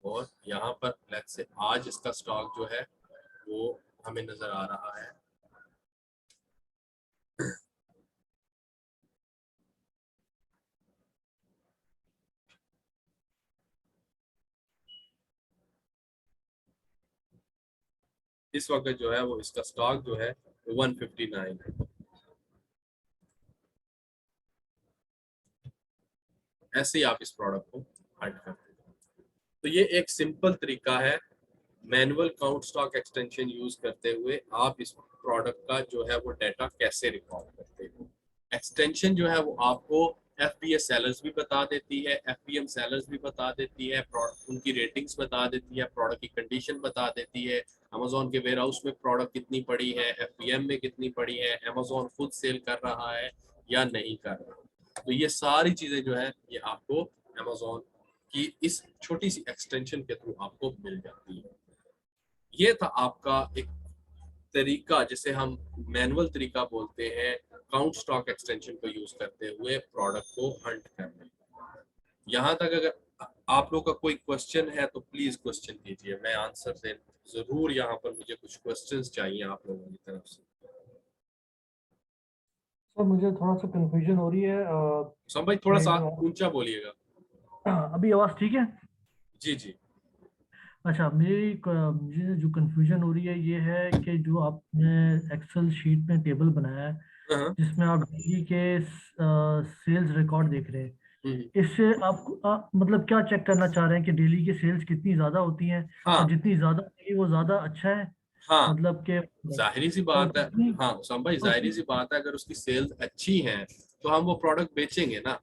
Speaker 1: और यहाँ पर लेट्स से आज इसका स्टॉक जो है वो हमें नजर आ रहा है। इस वक्त जो है वो इसका स्टॉक जो है 159 है। ऐसे ही आप इस प्रोडक्ट को हट करते हैं। तो ये एक सिंपल तरीका है, manual count stock extension use करते हुए आप इस प्रोडक्ट का जो है वो डाटा कैसे रिकॉर्ड करते हो। एक्सटेंशन जो है वो आपको FBA सेलर्स भी बता देती है, FBM सेलर्स भी बता देती है, उनकी रेटिंग्स बता देती है, प्रोडक्ट की कंडीशन बता देती है, अमेजोन के वेयर हाउस में प्रोडक्ट कितनी पड़ी है, FBM में कितनी पड़ी है, अमेजोन खुद सेल कर रहा है या नहीं कर रहा। तो ये सारी चीजें जो है ये आपको अमेजोन की इस छोटी सी एक्सटेंशन के थ्रू आपको मिल जाती है। ये था आपका एक तरीका जिसे हम मैनुअल तरीका बोलते हैं, काउंट स्टॉक एक्सटेंशन को यूज करते हुए प्रोडक्ट को हंट करने। यहाँ तक अगर आप लोग का कोई क्वेश्चन है तो प्लीज क्वेश्चन कीजिए, मैं आंसर दे जरूर, यहाँ पर मुझे कुछ क्वेश्चंस चाहिए आप लोगों की तरफ से।
Speaker 2: सर मुझे थोड़ा सा कंफ्यूजन हो रही है।
Speaker 1: सब भाई थोड़ा सा
Speaker 2: मैं-
Speaker 1: ऊंचा बोलिएगा।
Speaker 2: अभी आवाज ठीक है?
Speaker 1: जी जी।
Speaker 2: अच्छा, मुझे जो कंफ्यूजन हो रही है ये है कि जो आपने एक्सेल शीट में टेबल बनाया है
Speaker 1: हाँ,
Speaker 2: जिसमें आप डेली के सेल्स रिकॉर्ड देख रहे हैं,
Speaker 1: हम्म,
Speaker 2: इससे आप मतलब क्या चेक करना चाह रहे हैं कि डेली की सेल्स कितनी ज्यादा होती हैं और
Speaker 1: हाँ
Speaker 2: जितनी ज्यादा होगी वो ज्यादा अच्छा है,
Speaker 1: हाँ,
Speaker 2: मतलब कि
Speaker 1: जाहिरी सी
Speaker 2: और
Speaker 1: बात है।
Speaker 2: कितनी
Speaker 1: हाँ सब भाई,
Speaker 2: और,
Speaker 1: जाहिरी सी बात है, अगर उसकी सेल्स अच्छी हैं तो हम वो प्रोडक्ट बेचेंगे ना,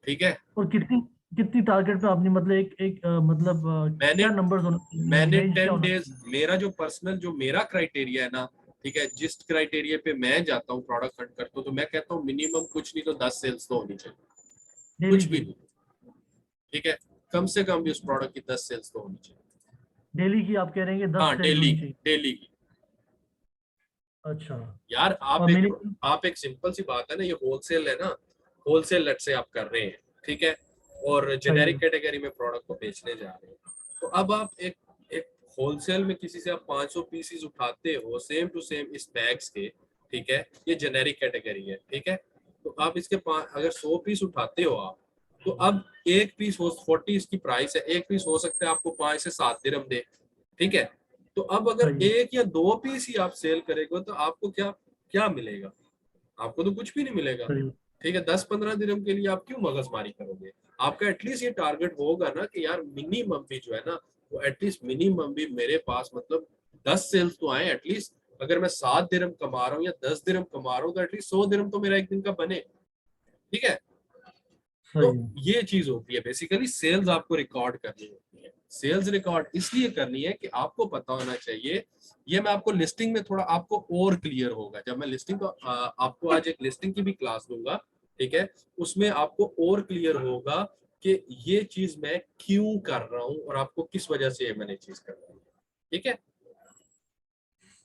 Speaker 1: ठीक है।
Speaker 2: और कितनी कितनी टारगेट पे आपने मतलब एक एक मतलब
Speaker 1: मैंने
Speaker 2: क्या नंबर्स होना चाहिए,
Speaker 1: मैंने
Speaker 2: रेंज क्या
Speaker 1: 10
Speaker 2: होना
Speaker 1: डेज,
Speaker 2: चाहिए
Speaker 1: मेरा जो पर्सनल जो मेरा क्राइटेरिया है ना, ठीक है, जिस क्राइटेरिया पे मैं जाता हूँ प्रोडक्ट हंट करता हूँ, तो मैं कहता हूँ मिनिमम कुछ नहीं तो 10 सेल्स तो होनी चाहिए,
Speaker 2: डेली
Speaker 1: कुछ भी
Speaker 2: की?
Speaker 1: नहीं, ठीक है, कम से कम भी उस प्रोडक्ट की 10 सेल्स तो होनी चाहिए।
Speaker 2: डेली की आप कह रहे हैं कि 10
Speaker 1: हाँ
Speaker 2: सेल्स
Speaker 1: डेली
Speaker 2: होनी
Speaker 1: की,
Speaker 2: चाहिए?
Speaker 1: डेली की।
Speaker 2: अच्छा।
Speaker 1: यार
Speaker 2: और मिनिमम?
Speaker 1: आप एक सिंपल सी बात है ना, ये होलसेल है ना, होलसेल लेट से आप कर रहे हैं, ठीक है, और
Speaker 2: सही
Speaker 1: जेनेरिक
Speaker 2: है।
Speaker 1: कैटेगरी में प्रोडक्ट को बेचने जा रहे हैं, तो अब आप एक एक होलसेल में किसी से आप 500 पीसीज उठाते हो सेम टू सेम इस बैग्स के, ठीक है, ये जेनेरिक कैटेगरी है, ठीक है, तो आप इसके अगर 100 पीस उठाते हो आप, तो अब एक पीस हो 40 इसकी प्राइस है, एक पीस हो सकता है आपको 5 से 7 दिरहम दे, ठीक है, तो अब अगर
Speaker 2: सही है।
Speaker 1: एक या दो पीस ही आप सेल करेंगे तो आपको क्या क्या मिलेगा? आपको तो कुछ भी नहीं मिलेगा।
Speaker 2: सही।
Speaker 1: ठीक है, 10-15 दिरहम के लिए आप क्यों मगजमारी करोगे? आपका एटलीस्ट ये टारगेट होगा ना कि यार मिनिमम भी जो है ना, वो एटलीस्ट मिनिमम भी मेरे पास मतलब 10 सेल्स तो आए एटलीस्ट। अगर मैं 7 दिरहम कमा रहा हूँ या 10 दिरहम कमा रहा हूँ तो एटलीस्ट 100 दिरहम तो मेरा एक दिन का बने। ठीक है, तो
Speaker 2: सही है।
Speaker 1: ये चीज होती है बेसिकली, सेल्स आपको रिकॉर्ड करनी होती है। सेल्स रिकॉर्ड इसलिए करनी है कि आपको पता होना चाहिए। ये मैं आपको लिस्टिंग में थोड़ा आपको और क्लियर होगा जब मैं लिस्टिंग को आपको आज एक लिस्टिंग की भी क्लास दूंगा। ठीक है, उसमें आपको और क्लियर होगा कि ये चीज मैं क्यों कर रहा हूं और आपको किस वजह से मैंने चीज कर रहा हूं। ठीक है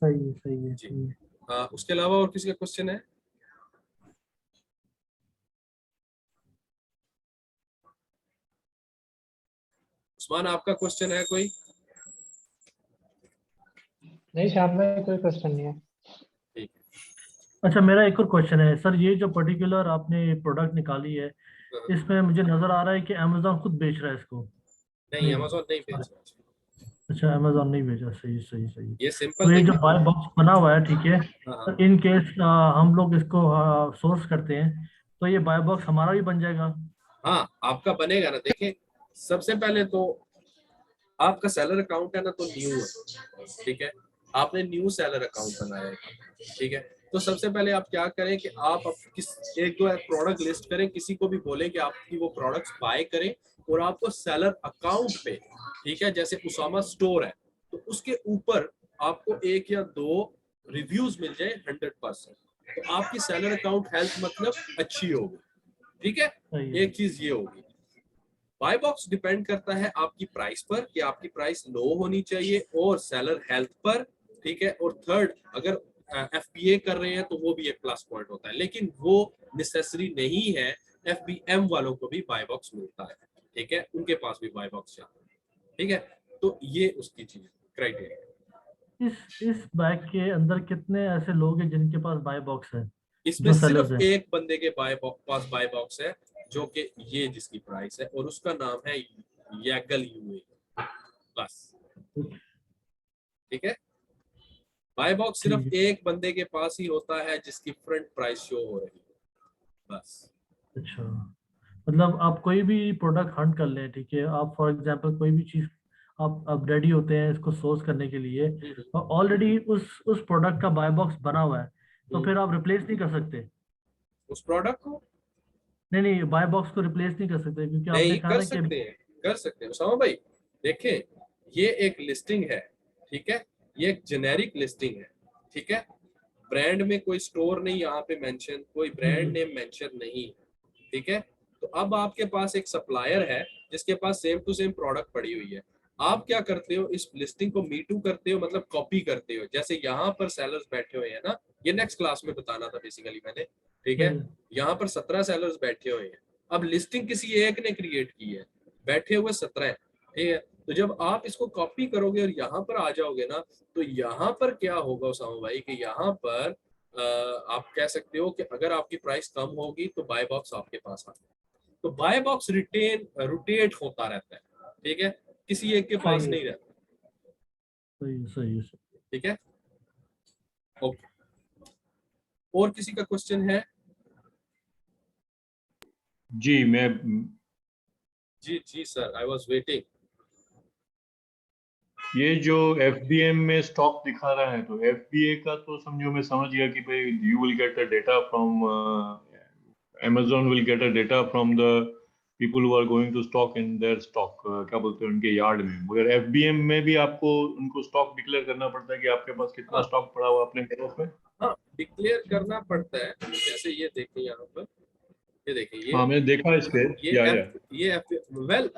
Speaker 2: सही है। सही है।
Speaker 1: जी।
Speaker 2: सही है।
Speaker 1: उसके अलावा और किसी का क्वेश्चन है? उस्मान आपका क्वेश्चन है कोई?
Speaker 4: नहीं शाम में कोई क्वेश्चन नहीं है।
Speaker 1: ठीक
Speaker 2: अच्छा, मेरा एक और क्वेश्चन है सर। ये जो पर्टिकुलर आपने प्रोडक्ट निकाली है,
Speaker 1: है।
Speaker 2: इसमें मुझे नजर आ रहा है कि अमेजोन खुद बेच रहा है इसको।
Speaker 1: नहीं,
Speaker 2: नहीं।
Speaker 1: अमेजोन नहीं बेच रहा है।
Speaker 2: अच्छा, अमेजोन नहीं भेजा। सही सही सही।
Speaker 1: ये
Speaker 2: तो
Speaker 1: सिंपल
Speaker 2: ये जो
Speaker 1: देखें।
Speaker 2: बाय बॉक्स बना हुआ है, ठीक है,
Speaker 1: हाँ हाँ।
Speaker 2: तो इन केस हम लोग इसको सोर्स करते हैं, तो ये बाय बॉक्स हमारा भी बन जाएगा।
Speaker 1: हाँ आपका बनेगा ना। देखें, सबसे पहले तो आपका सेलर अकाउंट है ना, तो न्यू है। ठीक है, आपने न्यू सेलर अकाउंट बनाया है। ठीक है, तो सबसे पहले आप क्या करें कि आप किस एक दो प्रोडक्ट लिस्ट करें, किसी को भी बोलें कि आपकी वो प्रोडक्ट्स बाय करें और आपको सेलर अकाउंट पे, ठीक है, जैसे उसामा स्टोर है तो उसके ऊपर आपको एक या दो रिव्यूज मिल जाए 100%, तो आपकी सेलर अकाउंट हेल्थ मतलब अच्छी होगी। ठीक है,
Speaker 2: सही है।
Speaker 1: एक चीज ये होगी। बाय बॉक्स डिपेंड करता है आपकी प्राइस पर कि आपकी प्राइस लो होनी चाहिए और सेलर हेल्थ पर। ठीक है, और थर्ड, अगर एफबीए कर रहे हैं तो वो भी एक प्लस पॉइंट होता है, लेकिन वो नेसेसरी नहीं है। एफबीएम वालों को भी बाय बॉक्स मिलता है। ठीक है, उनके पास भी बाय बॉक्स जाता है। ठीक है, तो ये उसकी चीज क्राइटेरिया।
Speaker 2: इस बैग के अंदर कितने ऐसे लोग हैं जिनके पास बाय बॉक्स है,
Speaker 1: इसमें
Speaker 2: जो सेलर्स
Speaker 1: सिर्फ
Speaker 2: हैं?
Speaker 1: एक बंदे के पास बाय बॉक्स है, जो कि ये जिसकी प्राइस है, और उसका नाम है यैगल यूए। बस। ठीक है, बाय बॉक्स
Speaker 2: ठीक
Speaker 1: सिर्फ
Speaker 2: है।
Speaker 1: एक बंदे के पास ही होता है जिसकी फ्रंट प्राइस शो हो रही है। बस।
Speaker 2: अच्छा, मतलब आप कोई भी प्रोडक्ट हंट कर लें, ठीक है, आप फॉर एग्जांपल कोई भी चीज़ आप अब रेडी होते हैं इसको सोर्स करने के लिए,
Speaker 1: हम्म,
Speaker 2: और ऑलरेडी उस प्रोडक्ट का बाय बॉक्स बना हुआ है, तो
Speaker 1: हम्म।
Speaker 2: फिर आप रिप्लेस नहीं कर सकते।
Speaker 1: उस प्रोडक्ट को
Speaker 2: नहीं नहीं, बाय बॉक्स को रिप्लेस नहीं कर सकते, क्योंकि आप
Speaker 1: नहीं
Speaker 2: देखा
Speaker 1: कर
Speaker 2: ना कि
Speaker 1: सकते हैं, कर सकते हैं उसामा भाई। देखें, ये एक लिस्टिंग है। ठीक है, ये एक जेनेरिक लिस्टिंग है। ठीक है, ब्रांड में कोई स्टोर नहीं यहाँ पे मेंशन, कोई
Speaker 2: जी
Speaker 1: ब्रांड
Speaker 2: जी।
Speaker 1: नेम मेंशन नहीं। ठीक है, तो अब आपके पास एक सप्लायर है जिसके पास सेम टू सेम प्रोडक्ट पड़ी हुई है। आप क्या करते हो, इस लिस्टिंग को मी टू करते हो, मतलब कॉपी करते हो। जैसे यहाँ पर सेलर्स बैठे हुए हैं ना, ये नेक्स्ट क्लास में बताना था बेसिकली मैंने। ठीक है,
Speaker 2: सही है।
Speaker 1: यहाँ पर 17 सेलर्स बैठे हुए हैं। अब लिस्टिंग किसी एक ने क्रिएट की है, बैठे हुए 17 है। ठीक है, तो जब आप इसको कॉपी करोगे और यहाँ पर आ जाओगे ना, तो यहाँ पर क्या होगा उसामा भाई कि यहाँ पर आप कह सकते हो कि अगर आपकी प्राइस कम होगी तो बाय बॉक्स आपके पास आता है। तो बाय बॉक्स रोटेट होता रहता है। ठीक है, किसी एक के
Speaker 2: सही
Speaker 1: पास
Speaker 2: है।
Speaker 1: नहीं रहता।
Speaker 2: सही है। सही है।
Speaker 1: ठीक है, ओके। और किसी का क्वेश्चन है?
Speaker 5: जी मैं
Speaker 1: जी जी सर, आई वॉज वेटिंग।
Speaker 5: ये जो एफबीएम में स्टॉक दिखा रहा है, तो एफबीए का तो समझो मैं समझ गया कि भाई you will get the data from Amazon will get a data from the people who are going to stock in their stock, क्या बोलते हैं उनके यार्ड में। मगर एफबीएम में भी आपको उनको स्टॉक डिक्लेयर करना पड़ता है कि आपके पास कितना
Speaker 1: हाँ
Speaker 5: स्टॉक पड़ा हुआ अपने वेयरहाउस में।
Speaker 1: हाँ, डिक्लेयर करना पड़ता है। जैसे ये देखें यहाँ पर, ये देखें,
Speaker 5: हाँ मैंने देखा इस पे। या
Speaker 1: ये एफ वेल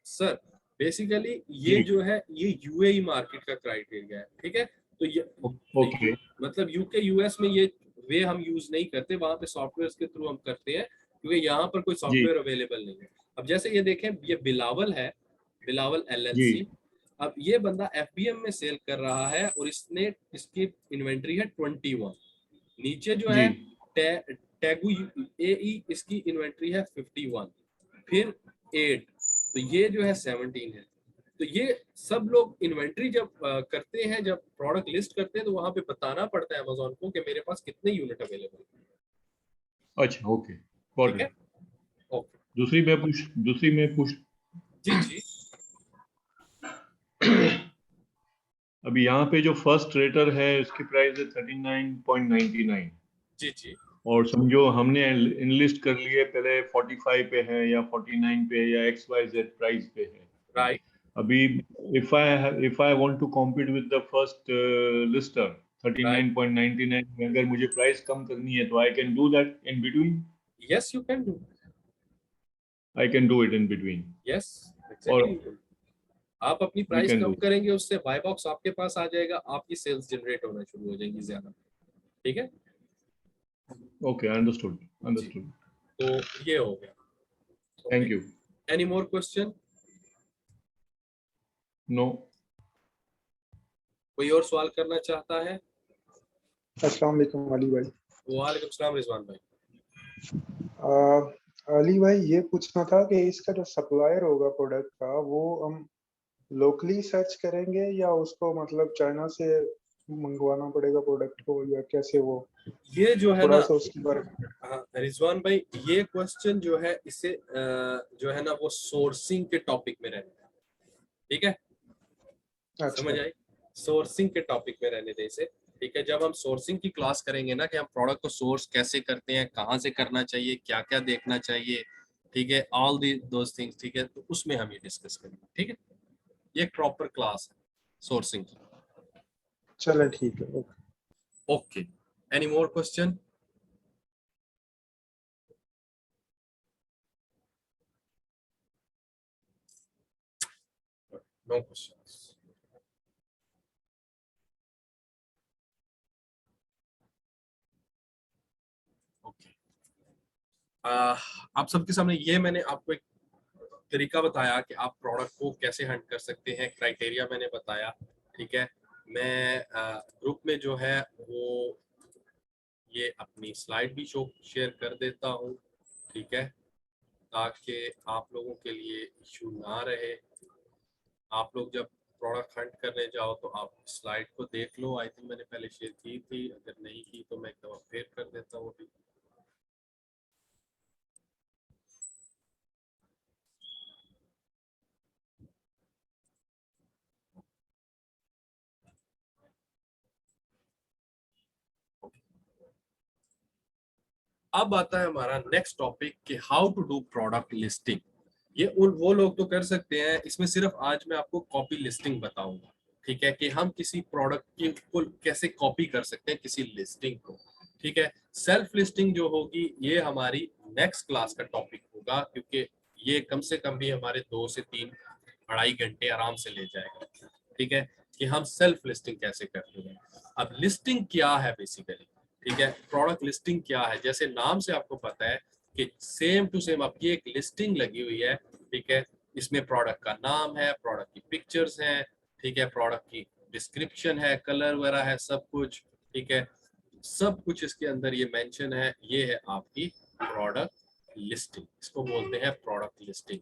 Speaker 1: सर, बेसिकली ये
Speaker 5: जी
Speaker 1: जो है ये यूएई मार्केट का क्राइटेरिया है। ठीक है, तो ये
Speaker 5: ओके
Speaker 1: मतलब यूके यूएस में ये वे हम यूज नहीं करते, वहां पे सॉफ्टवेयर के थ्रू हम करते हैं, क्योंकि यहाँ पर कोई
Speaker 5: जी
Speaker 1: सॉफ्टवेयर अवेलेबल नहीं है। अब जैसे ये देखें, ये बिलावल है, बिलावल
Speaker 5: जी
Speaker 1: एलएलसी। अब ये बंदा एफबीएम में सेल कर रहा है और इसने इसकी इन्वेंट्री है 21। नीचे जो
Speaker 5: जी
Speaker 1: है टैगू एई, इसकी इन्वेंट्री है 51, फिर 8, तो ये जो है 17 है। तो ये सब लोग इन्वेंट्री जब करते हैं, जब प्रोडक्ट लिस्ट करते हैं, तो वहां पे बताना पड़ता है अमेजोन को कि मेरे पास कितने यूनिट अवेलेबल है।
Speaker 5: अच्छा, ओके, गॉट
Speaker 1: ठीक है,
Speaker 5: इट।
Speaker 1: ओके,
Speaker 5: दूसरी मैं पूछ
Speaker 1: जी जी
Speaker 5: अभी यहाँ पे जो फर्स्ट रेटर है उसकी प्राइस है 39.99,
Speaker 1: जी जी
Speaker 5: और समझो हमने इनलिस्ट कर लिए, पहले 45 पे है या 49 पे या XYZ प्राइस पे है।
Speaker 1: राइट।
Speaker 5: अभी if I want to compete with the first lister 39.99 में अगर मुझे प्राइस कम करनी है तो I can do that in between.
Speaker 1: Yes you can do,
Speaker 5: I can do it in between.
Speaker 1: Yes
Speaker 5: और
Speaker 1: एग्जैक्टली। आप अपनी
Speaker 5: we
Speaker 1: price
Speaker 5: can
Speaker 1: come
Speaker 5: do.
Speaker 1: करेंगे, उससे बाय बॉक्स आपके पास आ जाएगा, आपकी सेल्स जनरेट होना शुरू हो जाएंगी ज्यादा। ठीक है,
Speaker 5: Okay, understood.
Speaker 1: जी,
Speaker 5: Understood.
Speaker 1: तो ये हो गया।
Speaker 5: Thank you.
Speaker 1: Any more question?
Speaker 5: No.
Speaker 1: कोई और सवाल करना चाहता है?
Speaker 6: अस्सलाम वालेकुम अली भाई।
Speaker 1: वालेकुम सलाम रिजवान भाई।
Speaker 6: अली भाई ये पूछना था कि इसका जो सप्लायर होगा प्रोडक्ट का वो हम लोकली सर्च करेंगे या उसको मतलब चाइना से मंगवाना पड़ेगा प्रोडक्ट को, या कैसे वो
Speaker 1: ये जो है
Speaker 6: थोड़ा
Speaker 1: ना,
Speaker 6: सा उसके बारे में।
Speaker 1: हाँ रिजवान भाई, ये क्वेश्चन जो है इससे जो है ना वो सोर्सिंग के टॉपिक में रहने दें। ठीक है, समझ
Speaker 6: अच्छा
Speaker 1: आई? सोर्सिंग के टॉपिक में रहने दें इसे। ठीक है, जब हम सोर्सिंग की क्लास करेंगे ना कि हम प्रोडक्ट को सोर्स कैसे करते हैं, कहाँ से करना चाहिए, क्या क्या देखना चाहिए, ठीक है, ऑल दी दोस थिंग्स, ठीक है, तो उसमें हम ये डिस्कस करेंगे। ठीक है, ये एक प्रॉपर क्लास है सोर्सिंग की।
Speaker 6: चलो ठीक है, okay.
Speaker 1: Okay, any more question? No questions. Okay, आप सबके सामने ये मैंने आपको एक तरीका बताया कि आप प्रोडक्ट को कैसे हंट कर सकते हैं, क्राइटेरिया मैंने बताया। ठीक है, मैं ग्रुप में जो है वो ये अपनी स्लाइड भी शेयर कर देता हूँ। ठीक है, ताकि आप लोगों के लिए इशू ना रहे। आप लोग जब प्रोडक्ट हंट करने जाओ तो आप स्लाइड को देख लो। आई थिंक मैंने पहले शेयर की थी, अगर नहीं की तो मैं एक दफा फिर कर देता हूँ अभी। अब आता है हमारा नेक्स्ट टॉपिक कि how to do product listing. ये वो लोग तो कर सकते हैं, इसमें सिर्फ आज मैं आपको कॉपी लिस्टिंग बताऊंगा। ठीक है, कि हम किसी प्रोडक्ट की को कैसे कॉपी कर सकते हैं किसी लिस्टिंग को। ठीक है, सेल्फ लिस्टिंग जो होगी ये हमारी नेक्स्ट क्लास का टॉपिक होगा, क्योंकि ये कम से कम भी हमारे 2 से 3 2.5 घंटे आराम से ले जाएगा। ठीक है, कि हम सेल्फ लिस्टिंग कैसे करते हैं। अब लिस्टिंग क्या है बेसिकली, ठीक है, प्रोडक्ट लिस्टिंग क्या है, जैसे नाम से आपको पता है कि सेम टू सेम आपकी एक लिस्टिंग लगी हुई है। ठीक है, इसमें प्रोडक्ट का नाम है, प्रोडक्ट की पिक्चर्स हैं, ठीक है, प्रोडक्ट की डिस्क्रिप्शन है, कलर वगैरह है, सब कुछ। ठीक है, सब कुछ इसके अंदर ये मेंशन है। ये है आपकी प्रोडक्ट लिस्टिंग, इसको बोलते हैं प्रोडक्ट लिस्टिंग।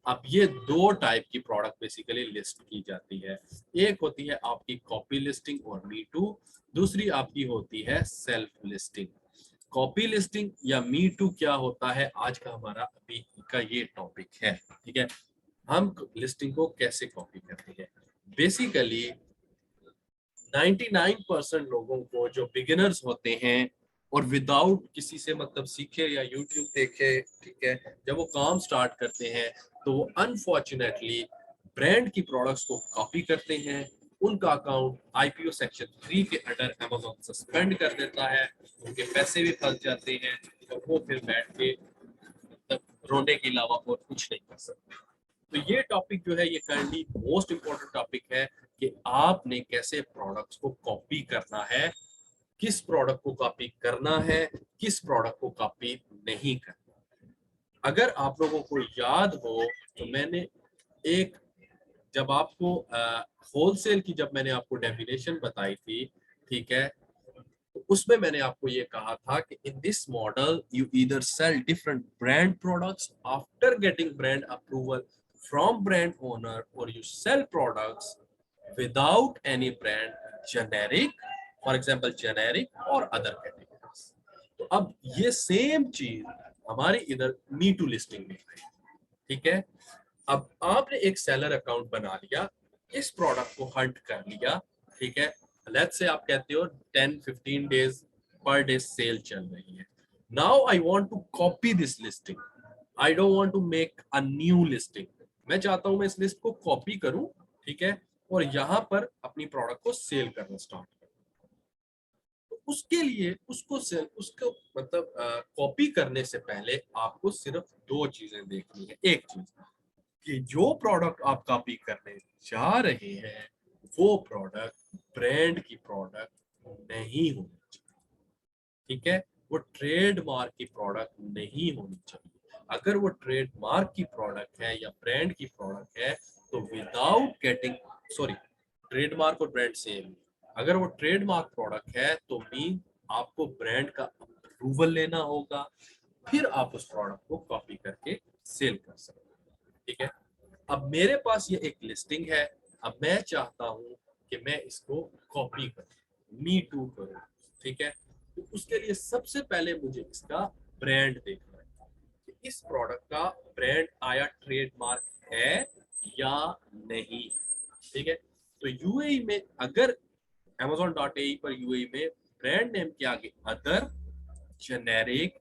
Speaker 1: अब ये 2 टाइप की प्रोडक्ट बेसिकली लिस्ट की जाती है। एक होती है आपकी कॉपी लिस्टिंग और मी टू, दूसरी आपकी होती है सेल्फ लिस्टिंग। कॉपी लिस्टिंग या मी टू क्या होता है, आज का हमारा अभी का ये टॉपिक है। ठीक है, हम लिस्टिंग को कैसे कॉपी करते हैं। बेसिकली 99% लोगों को जो बिगिनर्स होते हैं और विदाउट किसी से मतलब सीखे या यूट्यूब देखे, ठीक है, जब वो काम स्टार्ट करते हैं तो वो अनफॉर्चुनेटली ब्रांड की प्रोडक्ट्स को कॉपी करते हैं। उनका अकाउंट IPO सेक्शन 3 के अंडर अमेज़न सस्पेंड कर देता है, उनके पैसे भी फंस जाते हैं और वो फिर बैठ के मतलब रोने के अलावा और कुछ नहीं कर सकते। तो ये टॉपिक जो है ये करंटली मोस्ट इम्पोर्टेंट टॉपिक है कि आपने कैसे प्रोडक्ट्स को कॉपी करना है, किस प्रोडक्ट को कॉपी करना है, किस प्रोडक्ट को कॉपी नहीं करना। अगर आप लोगों को याद हो तो मैंने एक जब आपको होलसेल की जब मैंने आपको डेफिनेशन बताई थी, ठीक है, तो उसमें मैंने आपको ये कहा था कि in this model you either sell different brand products after getting brand approval from brand owner, or you sell products without any brand, generic, for example generic or other categories. तो अब ये सेम चीज हमारी इधर मी to listing में है, ठीक है। अब आपने एक सेलर अकाउंट बना लिया, इस प्रोडक्ट को हंट कर लिया, ठीक है। लेट्स से आप कहते हो 10-15 डेज पर डे सेल चल रही है। Now I want to copy this listing, I don't want to make a new listing. मैं चाहता हूं मैं इस लिस्ट को कॉपी करूं, ठीक है, और यहां पर अपनी प्रोडक्ट को सेल करना स्टार्ट करूं। तो उसके लिए उसको मतलब कॉपी करने से पहले आपको सिर्फ दो चीजें देखनी है। एक चीज कि जो प्रोडक्ट आप कॉपी करने जा रहे हैं वो प्रोडक्ट ब्रांड की प्रोडक्ट नहीं होनी चाहिए, ठीक है। वो ट्रेडमार्क की प्रोडक्ट नहीं होनी चाहिए। अगर वो ट्रेडमार्क की प्रोडक्ट है या ब्रांड की प्रोडक्ट है तो विदाउट गेटिंग, सॉरी ट्रेडमार्क और ब्रांड सेम, अगर वो ट्रेडमार्क प्रोडक्ट है तो मीन आपको ब्रांड का अप्रूवल लेना होगा, फिर आप उस प्रोडक्ट को कॉपी करके सेल कर सकते हैं, ठीक है। अब मेरे पास ये एक लिस्टिंग है, अब मैं चाहता हूं कि मैं इसको कॉपी करूं, मी टू करूं, ठीक है। तो उसके लिए सबसे पहले मुझे इसका ब्रांड देखना है कि इस प्रोडक्ट का ब्रांड आया ट्रेडमार्क है या नहीं, ठीक है। तो यूएई में अगर amazon.ae पर यूएई में ब्रांड नेम के आगे अदर, जेनेरिक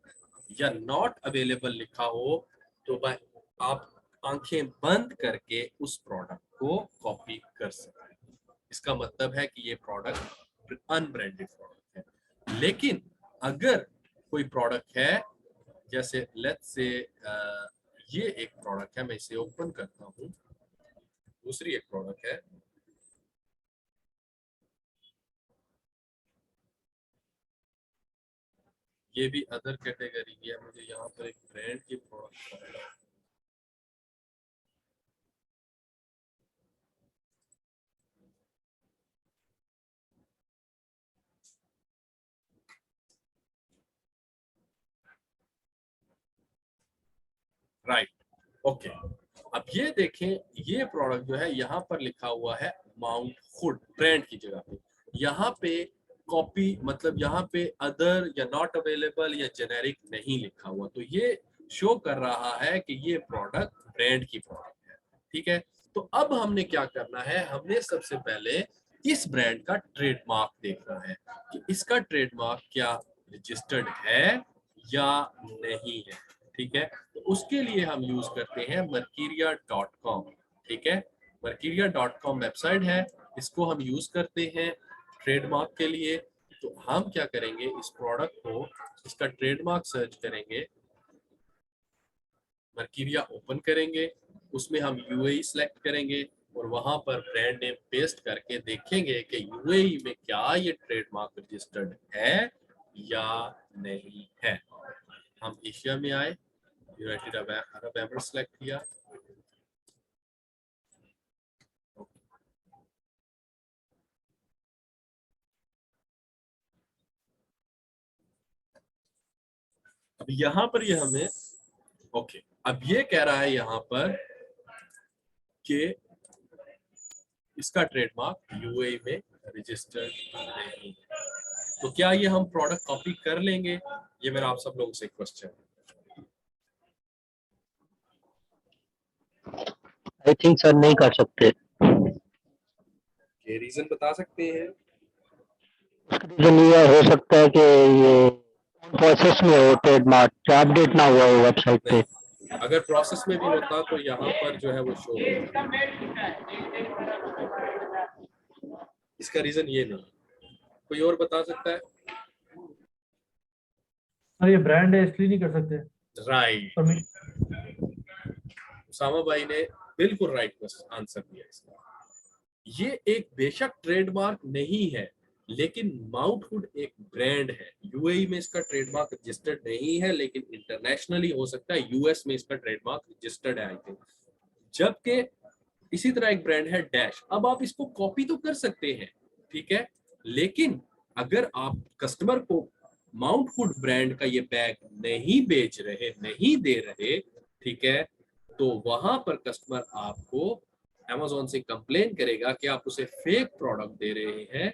Speaker 1: या नॉट अवेलेबल लिखा हो तो भाई आप आंखें बंद करके उस प्रोडक्ट को कॉपी कर सकते हैं। इसका मतलब है कि ये प्रोडक्ट अनब्रांडेड प्रोडक्ट है। लेकिन अगर कोई प्रोडक्ट है, जैसे लेट्स से ये एक प्रोडक्ट है, मैं इसे ओपन करता हूं, दूसरी एक प्रोडक्ट है, ये भी अदर कैटेगरी की है, मुझे यहाँ पर एक ब्रांड की प्रोडक्ट है। Right, okay. अब ये देखें, ये प्रोडक्ट जो है यहाँ पर लिखा हुआ है माउंट हुड ब्रांड की जगह पे, यहाँ पे कॉपी मतलब यहाँ पे अदर या नॉट अवेलेबल या जेनेरिक नहीं लिखा हुआ, तो ये शो कर रहा है कि ये प्रोडक्ट ब्रांड की प्रोडक्ट है, ठीक है। तो अब हमने क्या करना है, हमने सबसे पहले इस ब्रांड का ट्रेडमार्क देखना है कि इसका ट्रेडमार्क क्या रजिस्टर्ड है या नहीं है, ठीक है। तो उसके लिए हम यूज करते हैं mercuria.com, ठीक है। mercuria.com वेबसाइट है, इसको हम यूज करते हैं ट्रेडमार्क के लिए। तो हम क्या करेंगे, इस प्रोडक्ट को, इसका ट्रेडमार्क सर्च करेंगे, मर्क्यूरिया ओपन करेंगे, उसमें हम यूएई सिलेक्ट करेंगे और वहां पर ब्रांड नेम पेस्ट करके देखेंगे कि यूएई में क्या ये ट्रेडमार्क रजिस्टर्ड है या नहीं है। हम एशिया में आए, यूनाइटेड अरब एमिरेट्स सेलेक्ट किया, अब यहाँ पर ये हमें ओके, अब ये कह रहा है यहाँ पर कि इसका ट्रेडमार्क यूएई में रजिस्टर्ड नहीं है। तो क्या ये हम प्रोडक्ट कॉपी कर लेंगे, ये मेरा आप सब लोगों से क्वेश्चन है।
Speaker 7: आई थिंक सर नहीं कर सकते।
Speaker 1: ये रीजन बता सकते हैं?
Speaker 7: रीजन ये हो सकता है कि ये प्रोसेस में हो, ट्रेडमार्क अपडेट ना हुआ हो वेबसाइट पे।
Speaker 1: अगर प्रोसेस में भी होता तो यहाँ पर जो है वो शो होता। इसका रीजन ये नहीं, कोई और बता सकता है?
Speaker 2: सर ये ब्रांड है इसलिए नहीं कर सकते।
Speaker 1: राइट, उसामा भाई ने बिल्कुल राइट आंसर दिया इसका। ये एक बेशक ट्रेडमार्क नहीं है, लेकिन माउंट हुड एक ब्रांड है। यूएई में इसका ट्रेडमार्क रजिस्टर्ड नहीं है, लेकिन इंटरनेशनली हो सकता है, यूएस में इसका ट्रेडमार्क रजिस्टर्ड है आई थिंक। जबकि इसी तरह एक ब्रांड है डैश। अब आप इसको कॉपी तो कर सकते हैं, ठीक है, लेकिन अगर आप कस्टमर को माउंट हुड ब्रांड का ये बैग नहीं बेच रहे, नहीं दे रहे, ठीक है, तो वहां पर कस्टमर आपको Amazon से कंप्लेन करेगा कि आप उसे फेक प्रोडक्ट दे रहे हैं,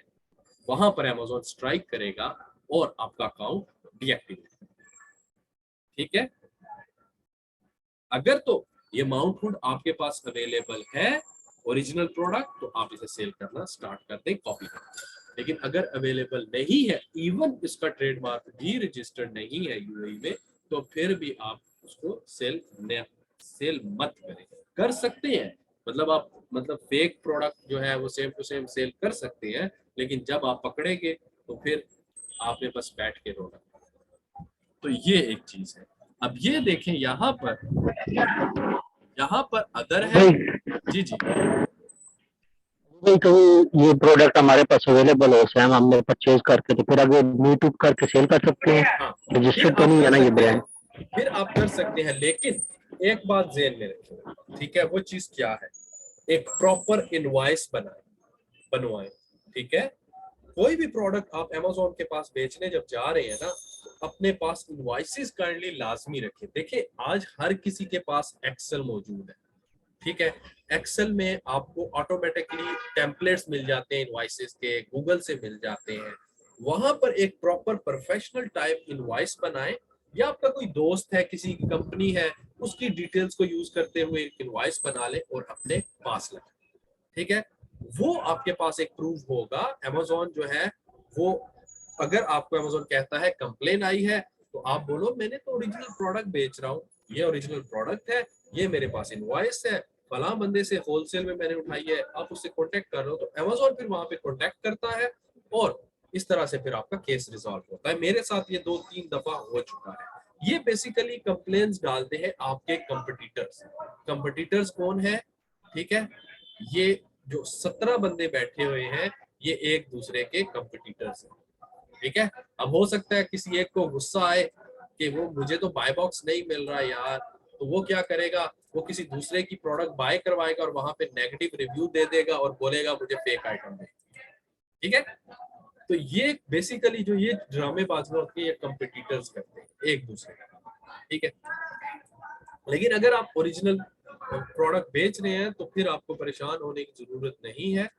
Speaker 1: वहां पर Amazon स्ट्राइक करेगा और आपका अकाउंट डीएक्टिवेट। ठीक है, अगर तो ये माउंट हुड आपके पास अवेलेबल है ओरिजिनल प्रोडक्ट, तो आप इसे सेल करना स्टार्ट कर दें, कॉपी कर दें। लेकिन अगर अवेलेबल नहीं है, इवन इसका ट्रेडमार्क भी रजिस्टर्ड नहीं है यूएई में, तो फिर भी आप उसको सेल मत करें। कर सकते हैं, मतलब आप फेक प्रोडक्ट जो है वो सेम टू सेम सेल कर सकते हैं, लेकिन जब आप पकड़ेंगे तो फिर आपने बस बैठ के रोना। तो ये एक चीज है। अब ये देखें यहाँ पर अदर है। जी जी,
Speaker 7: भाई कभी ये प्रोडक्ट हमारे पास अवेलेबल हो, सैम हमने परचेज करके, तो फिर आगे मीट उट करके सेल कर सकते हैं?
Speaker 1: हाँ,
Speaker 7: रजिस्टर्ड तो नहीं है ना ये ब्रांड?
Speaker 1: फिर आप कर सकते हैं, लेकिन एक बात ध्यान में रखें, ठीक है? वो चीज क्या है, एक प्रॉपर इनवॉइस बनवाएं। ठीक है, कोई भी प्रोडक्ट आप Amazon के पास बेचने जब जा रहे हैं ना, तो अपने पास इनवॉइसेस काइंडली लाजमी रखें। देखिए, आज हर किसी के पास एक्सेल मौजूद है। ठीक है, एक्सेल में आपको ऑटोमेटिकली टेम्पलेट्स मिल जाते हैं इनवॉइसेस के, गूगल से मिल जाते हैं। वहां पर एक प्रॉपर प्रोफेशनल टाइप इनवॉइस बनाएं, या आपका कोई दोस्त है, किसी की कंपनी है, उसकी डिटेल्स को यूज करते हुए एक इनवॉइस बना ले और अपने पास रखें। ठीक है, वो आपके पास एक प्रूफ होगा। Amazon जो है वो, अगर आपको Amazon कहता है कंप्लेन आई है, तो आप बोलो मैंने तो ओरिजिनल प्रोडक्ट बेच रहा हूँ, ये ओरिजिनल प्रोडक्ट है, ये मेरे पास इनवॉइस है, फला बंदे से होलसेल में मैंने उठाई है, आप उससे कांटेक्ट कर रहे हो। तो Amazon फिर वहां पे कांटेक्ट करता है और इस तरह से फिर आपका केस रिजॉल्व होता है। मेरे साथ ये 2-3 दफा हो चुका है। ये बेसिकली कंप्लेन्स डालते हैं आपके कंपटीटर्स कौन है? ठीक है, ये जो 17 बंदे बैठे हुए हैं, ये एक दूसरे के कंपटीटर्स हैं। ठीक है, अब हो सकता है किसी एक को गुस्सा आए कि वो मुझे तो बाय बॉक्स नहीं मिल रहा यार, तो वो क्या करेगा, वो किसी दूसरे की प्रोडक्ट बाय करवाएगा और वहां पे नेगेटिव रिव्यू दे देगा और बोलेगा मुझे फेक आइटम दे। ठीक है, तो ये बेसिकली जो ये ड्रामेबाजी होती है, ये कंपटीटर्स करते हैं एक दूसरे का। ठीक है, लेकिन अगर आप ओरिजिनल प्रोडक्ट बेच रहे हैं, तो फिर आपको परेशान होने की जरूरत नहीं है।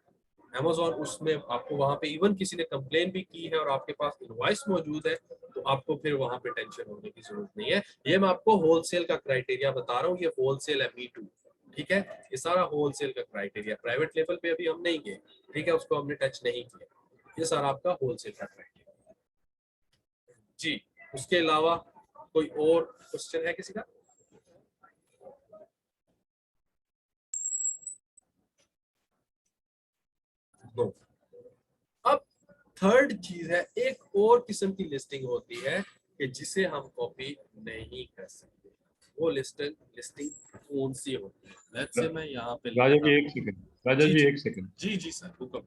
Speaker 1: Amazon उसमें आपको वहां पे इवन किसी ने कंप्लेन भी की है और आपके पास इनवॉइस मौजूद है, तो आपको फिर वहां पे टेंशन होने की जरूरत नहीं है। ये मैं आपको होलसेल का क्राइटेरिया बता रहा हूँ, ये होलसेल है Me Too। ठीक है, ये सारा होलसेल का क्राइटेरिया, प्राइवेट लेवल पे अभी हम नहीं गए। ठीक है, उसको हमने टच नहीं किया, ये सारा आपका होलसेल का क्राइटेरिया। जी, उसके अलावा कोई और क्वेश्चन है किसी का? नो। अब थर्ड चीज है, एक और किस्म की लिस्टिंग होती है कि जिसे हम कॉपी नहीं कर सकते। वो लिस्टिंग कौन सी होती है? लेट्स से मैं यहाँ पे
Speaker 5: राजा जी एक सेकंड, राजा जी एक सेकंड।
Speaker 1: जी जी सर, हुक्म।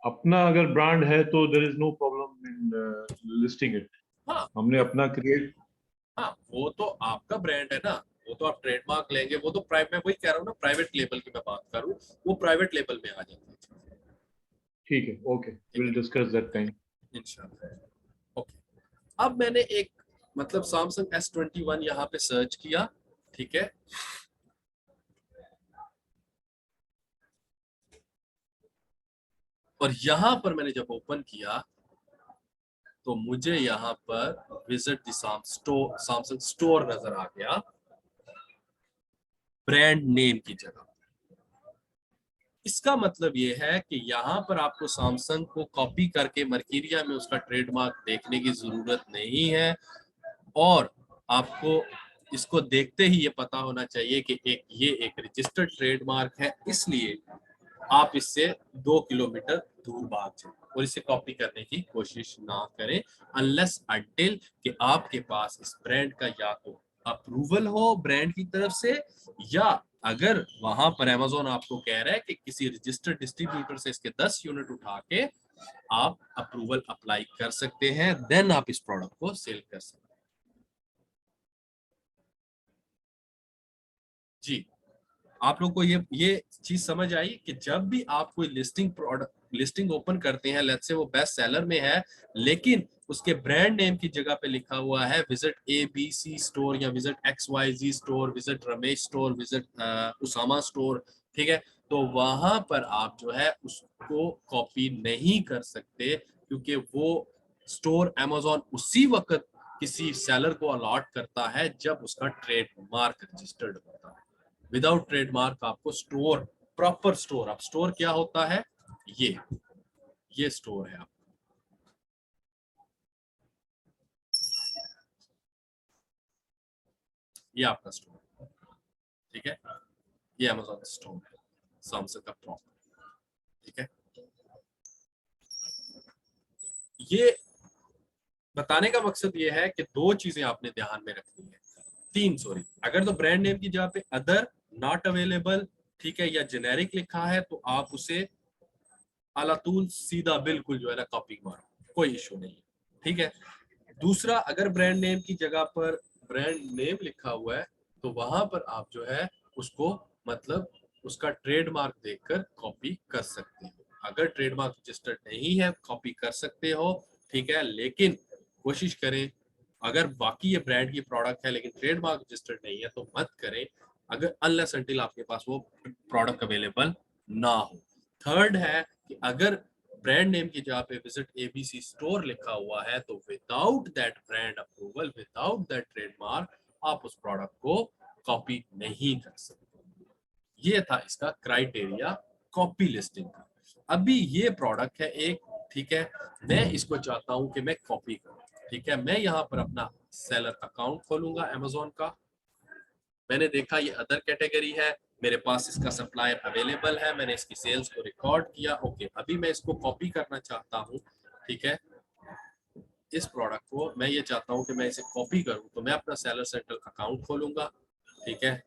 Speaker 5: अपना अगर ब्रांड है तो there is no problem in listing it.
Speaker 1: हाँ,
Speaker 5: हमने अपना क्रिएट,
Speaker 1: हाँ, वो तो आपका ब्रांड है ना, वो तो आप ट्रेडमार्क लेंगे, वो तो मैं वही कह रहा हूँ ना, प्राइवेट लेबल की मैं बात करूँ, वो प्राइवेट लेबल में आ जाता है।
Speaker 5: ठीक है, okay, will discuss that time
Speaker 1: इंशाल्लाह। ओके, अब मैंने एक Samsung S21 यहाँ पे सर्च किया। ठीक है, और यहाँ पर मैंने जब ओपन किया, तो मुझे यहाँ पर विजिट द सैमसंग स्टोर नजर आ गया, ब्रांड नेम की जगह। इसका मतलब ये है कि यहाँ पर आपको सैमसंग को कॉपी करके मर्क्यूरिया में उसका ट्रेडमार्क देखने की जरूरत नहीं है, और आपको इसको देखते ही ये पता होना चाहिए कि ये एक रजिस्टर्ड ट्रेडमार्क है, इसलिए आप इससे 2 किलोमीटर दूर भाग जाए और इसे कॉपी करने की कोशिश ना करें, अनलेस अनटिल कि आपके पास इस ब्रांड का या तो अप्रूवल हो ब्रांड की तरफ से, या अगर वहां पर Amazon आपको कह रहा है कि किसी रजिस्टर्ड डिस्ट्रीब्यूटर से इसके 10 यूनिट उठा के आप अप्रूवल अप्लाई कर सकते हैं, देन आप इस प्रोडक्ट को सेल कर सकते हैं। जी, आप लोग को ये चीज समझ आई कि जब भी आप कोई लिस्टिंग ओपन करते हैं, लेट्स से वो बेस्ट सेलर में है, लेकिन उसके ब्रांड नेम की जगह पे लिखा हुआ है विजिट ABC स्टोर या visit XYZ store, visit Ramesh store, visit Usama store, ठीक है, तो वहां पर आप जो है उसको कॉपी नहीं कर सकते, क्योंकि वो स्टोर अमेज़न उसी वक्त किसी सेलर को अलॉट करता है जब उसका ट्रेडमार्क रजिस्टर्ड होता है। विदाउट ट्रेडमार्क आपको स्टोर, प्रॉपर स्टोर, अब स्टोर क्या होता है, ये स्टोर है आपका, ये आपका स्टोर, ठीक है, ये अमेज़न स्टोर है सैमसंग का प्रॉपर, ठीक है। ये बताने का मकसद ये है कि दो चीजें आपने ध्यान में रखनी है, तीन सॉरी, अगर तो ब्रांड नेम की जगह पे अदर, नॉट अवेलेबल, ठीक है, या जेनेरिक लिखा है तो आप उसे अलातूल सीधा बिल्कुल जो है ना कॉपी मारो, कोई इशू नहीं है, ठीक है। दूसरा, अगर ब्रांड नेम की जगह पर ब्रांड नेम लिखा हुआ है तो वहां पर आप जो है उसको मतलब उसका ट्रेडमार्क देखकर कॉपी कर सकते हो। अगर ट्रेडमार्क रजिस्टर्ड नहीं है कॉपी कर सकते हो, ठीक है, लेकिन कोशिश करें, अगर बाकी ये ब्रांड की प्रोडक्ट है लेकिन ट्रेडमार्क रजिस्टर्ड नहीं है तो मत करें, अगर अनलेस अनटिल आपके पास वो प्रोडक्ट अवेलेबल ना हो। थर्ड है कि अगर ब्रांड नेम की जगह पे विजिट ABC स्टोर लिखा हुआ है तो without that brand approval, without that trademark, आप उस प्रोडक्ट को कॉपी नहीं कर सकते। ये था इसका क्राइटेरिया कॉपी लिस्टिंग का। अभी ये प्रोडक्ट है एक, ठीक है, मैं इसको चाहता हूं कि मैं कॉपी करूं, ठीक है, मैं यहाँ पर अपना सेलर अकाउंट खोलूंगा अमेज़न का, मैंने देखा ये अदर कैटेगरी है, मेरे पास इसका सप्लायर अवेलेबल है, मैंने इसकी सेल्स को रिकॉर्ड किया, ओके, अभी मैं इसको कॉपी करना चाहता हूँ, ठीक है, इस प्रोडक्ट को मैं ये चाहता हूँ कि मैं इसे कॉपी करूँ, तो मैं अपना सेलर सेंट्रल अकाउंट खोलूंगा, ठीक है,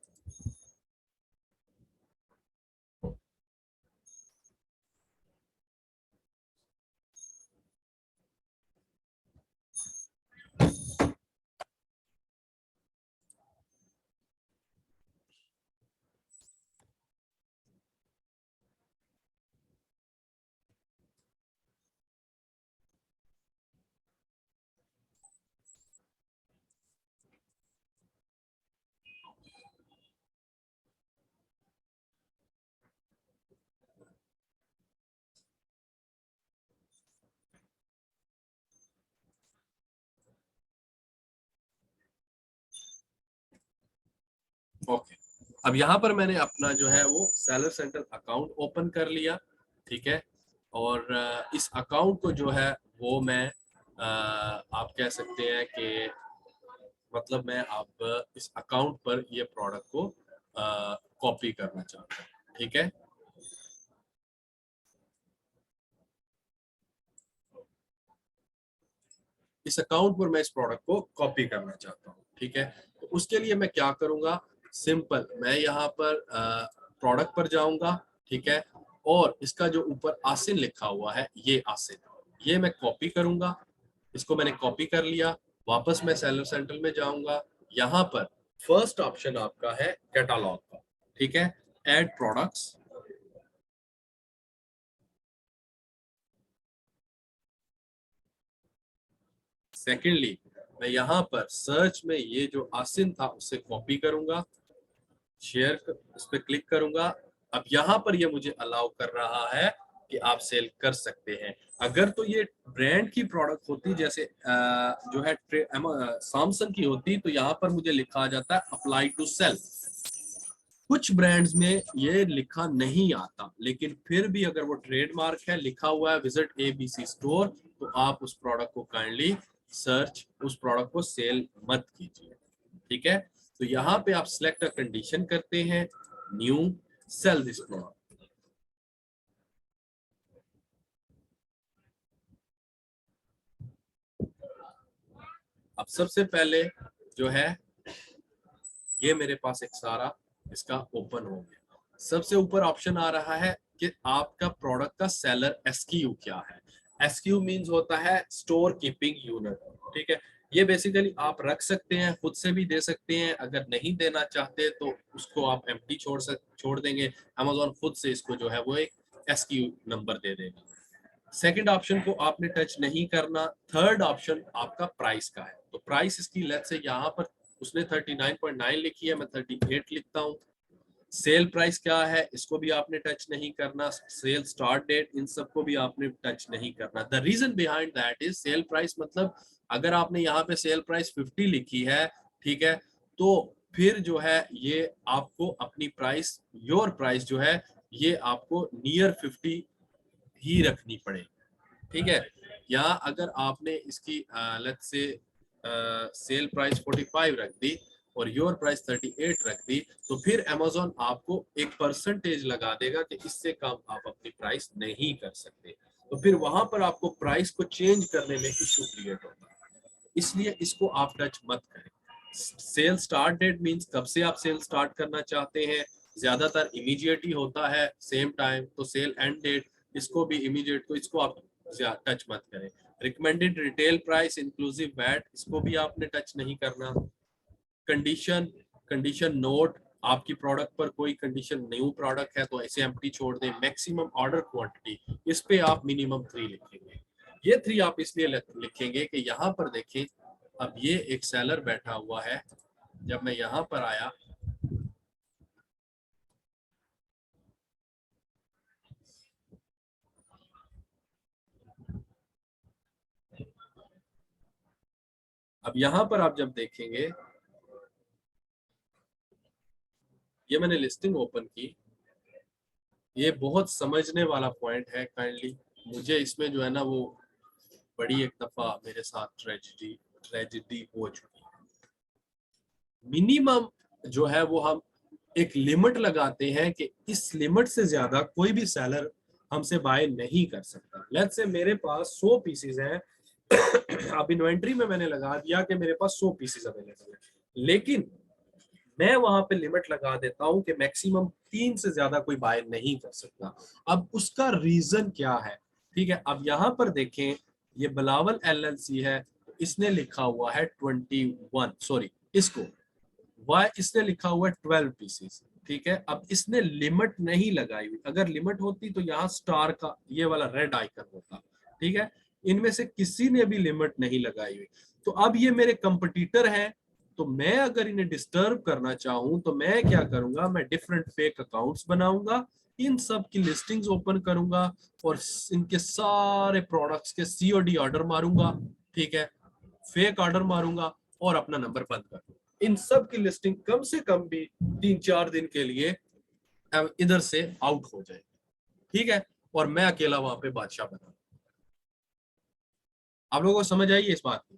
Speaker 1: ओके। अब यहाँ पर मैंने अपना जो है वो सेलर सेंट्रल अकाउंट ओपन कर लिया, ठीक है, और इस अकाउंट को जो है वो मैं आप कह सकते हैं कि मतलब मैं अब इस अकाउंट पर ये प्रोडक्ट को कॉपी करना चाहता हूँ, ठीक है, इस अकाउंट पर मैं इस प्रोडक्ट को कॉपी करना चाहता हूँ, ठीक है, तो उसके लिए मैं क्या करूंगा, सिंपल, मैं यहाँ पर प्रोडक्ट पर जाऊंगा, ठीक है, और इसका जो ऊपर आसिन लिखा हुआ है ये आसिन, ये मैं कॉपी करूंगा, इसको मैंने कॉपी कर लिया, वापस मैं सेलर सेंट्रल में जाऊंगा, यहाँ पर फर्स्ट ऑप्शन आपका है कैटालॉग का, ठीक है, ऐड प्रोडक्ट्स, सेकेंडली मैं यहाँ पर सर्च में ये जो आसिन था उससे कॉपी करूंगा, शेयर उस पर क्लिक करूंगा, अब यहाँ पर ये मुझे अलाउ कर रहा है कि आप सेल कर सकते हैं। अगर तो ये ब्रांड की प्रोडक्ट होती जैसे जो है सैमसंग की होती तो यहाँ पर मुझे लिखा आ जाता है अप्लाई टू सेल, कुछ ब्रांड्स में ये लिखा नहीं आता, लेकिन फिर भी अगर वो ट्रेडमार्क है, लिखा हुआ है विजिट ABC स्टोर, तो आप उस प्रोडक्ट को काइंडली सर्च, उस प्रोडक्ट को सेल मत कीजिए, ठीक है। तो यहाँ पे आप सिलेक्ट अ कंडीशन करते हैं, न्यू, सेल दिस प्रोडक्ट। अब सबसे पहले जो है ये मेरे पास एक सारा इसका ओपन हो गया, सबसे ऊपर ऑप्शन आ रहा है कि आपका प्रोडक्ट का सेलर SKU क्या है। SKU मींस होता है स्टोर कीपिंग यूनिट, ठीक है, ये बेसिकली आप रख सकते हैं, खुद से भी दे सकते हैं, अगर नहीं देना चाहते तो उसको आप एम्प्टी छोड़ देंगे, अमेज़न खुद से इसको जो है वो एक SKU नंबर दे देगा, सेकंड ऑप्शन को आपने टच नहीं करना। थर्ड ऑप्शन आपका प्राइस का है, तो प्राइस इसकी लेट्स से यहाँ पर उसने 39.9 लिखी है, मैं 38 लिखता हूँ। सेल प्राइस क्या है इसको भी आपने टच नहीं करना। सेल स्टार्ट डेट, इन सबको भी आपने टच नहीं करना। The reason behind that is sale price, मतलब अगर आपने यहाँ पे सेल प्राइस 50 लिखी है, ठीक है, तो फिर जो है ये आपको अपनी प्राइस, योर प्राइस जो है ये आपको नियर 50 ही रखनी पड़ेगी, ठीक है। या अगर आपने इसकी लेट्स से सेल प्राइस 45 रख दी और योर प्राइस 38 रख दी, तो फिर अमेज़न आपको एक परसेंटेज लगा देगा कि इससे कम आप अपनी प्राइस नहीं कर सकते। तो फिर वहां पर आपको प्राइस को चेंज करने में इशू क्रिएट होता है, इसलिए इसको आप टच मत करें। सेल स्टार्ट डेट मींस कब से आप सेल स्टार्ट करना चाहते हैं, ज्यादातर इमीडिएट ही होता है सेम टाइम, तो सेल एंड डेट इसको भी इमीडिएट, तो इसको आप टच मत करें। Recommended retail price inclusive VAT, इसको भी आपने टच नहीं करना। कंडीशन नोट, आपकी प्रोडक्ट पर कोई कंडीशन न्यू प्रोडक्ट है तो ऐसे एम्प्टी छोड़ दें। मैक्सिमम ऑर्डर क्वांटिटी, इस पे आप मिनिमम 3 लिखेंगे। ये 3 आप इसलिए लिखेंगे कि यहाँ पर देखें, अब ये एक सेलर बैठा हुआ है, जब मैं यहाँ पर आया अब यहाँ पर आप जब देखेंगे, ये मैंने लिस्टिंग ओपन की, ये बहुत समझने वाला पॉइंट है, काइंडली मुझे इसमें जो है ना वो बड़ी एक दफा मेरे साथ ट्रेजिडी हो चुकी है। मिनिमम जो है वो हम एक लिमिट लगाते हैं कि इस लिमिट से ज्यादा कोई भी सेलर हमसे बाय नहीं कर सकता। लेट्स से मेरे पास 100 पीसेस हैं, अब इन्वेंट्री में मैंने लगा दिया कि मेरे पास 100 पीसेस अवेलेबल है, लेकिन मैं वहां पे लिमिट लगा देता हूं कि मैक्सिमम 3 से ज्यादा कोई बाय नहीं कर सकता। अब उसका रीजन क्या है, ठीक है। अब यहाँ पर देखें, ये बिलावल LLC है, इसने लिखा हुआ है 21, सॉरी इसको इसने लिखा हुआ है 12 पीसेस, ठीक है। अब इसने लिमिट नहीं लगाई हुई, अगर लिमिट होती तो यहाँ स्टार का ये वाला रेड आइकन होता, ठीक है। इनमें से किसी ने भी लिमिट नहीं लगाई हुई, तो अब ये मेरे कंपटीटर हैं, तो मैं अगर इन्हें डिस्टर्ब करना चाहूं तो मैं क्या करूंगा, मैं डिफरेंट फेक अकाउंट्स बनाऊंगा, इन सब की लिस्टिंग्स ओपन करूंगा और इनके सारे प्रोडक्ट्स के COD ऑर्डर मारूंगा, ठीक है, फेक ऑर्डर मारूंगा और अपना नंबर बंद कर दूंगा। इन सब की लिस्टिंग कम से कम भी 3-4 दिन के लिए इधर से आउट हो जाए, ठीक है, और मैं अकेला वहां पे बादशाह बना। आप लोगों को समझ आई इस बात की?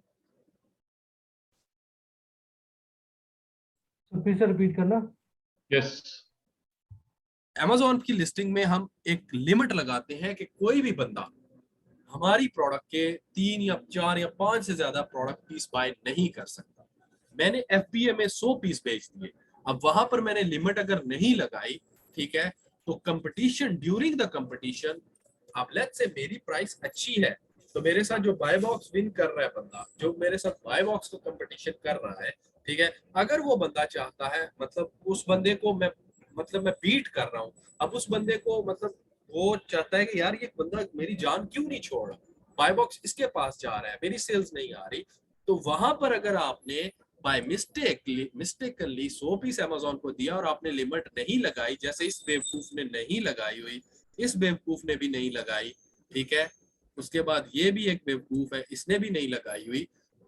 Speaker 2: तो फिर से रिपीट करना।
Speaker 5: यस।
Speaker 1: Amazon की लिस्टिंग में हम एक लिमिट लगाते हैं कि कोई भी बंदा हमारी प्रोडक्ट के 3 या 4 या 5 से ज्यादा प्रोडक्ट पीस बाय नहीं कर सकता। मैंने FBA में 100 पीस बेच दिए, अब वहां पर मैंने लिमिट अगर नहीं लगाई, ठीक है, तो कंपटीशन, ड्यूरिंग द कंपटीशन, अब लेट्स से मेरी प्राइस अच्छी है तो मेरे साथ जो बाय बॉक्स विन कर रहा है बंदा, जो मेरे साथ बाय बॉक्स को कंपटीशन कर रहा है, ठीक है, अगर वो बंदा चाहता है, मतलब उस बंदे को मैं बीट कर रहा हूँ, अब उस बंदे को मतलब वो चाहता है कि यार ये बंदा मेरी जान क्यों नहीं छोड़ रहा, बाय बॉक्स इसके पास जा रहा है, मेरी सेल्स नहीं आ रही, तो वहां पर अगर आपने बाय मिस्टेकली 100 पीस अमेज़न को दिया और आपने लिमिट नहीं लगाई, जैसे इस बेवकूफ ने नहीं लगाई हुई, इस बेवकूफ ने भी नहीं लगाई, ठीक है, उसके बाद ये भी एक बेवकूफ है, इसने भी नहीं लगाई हुई,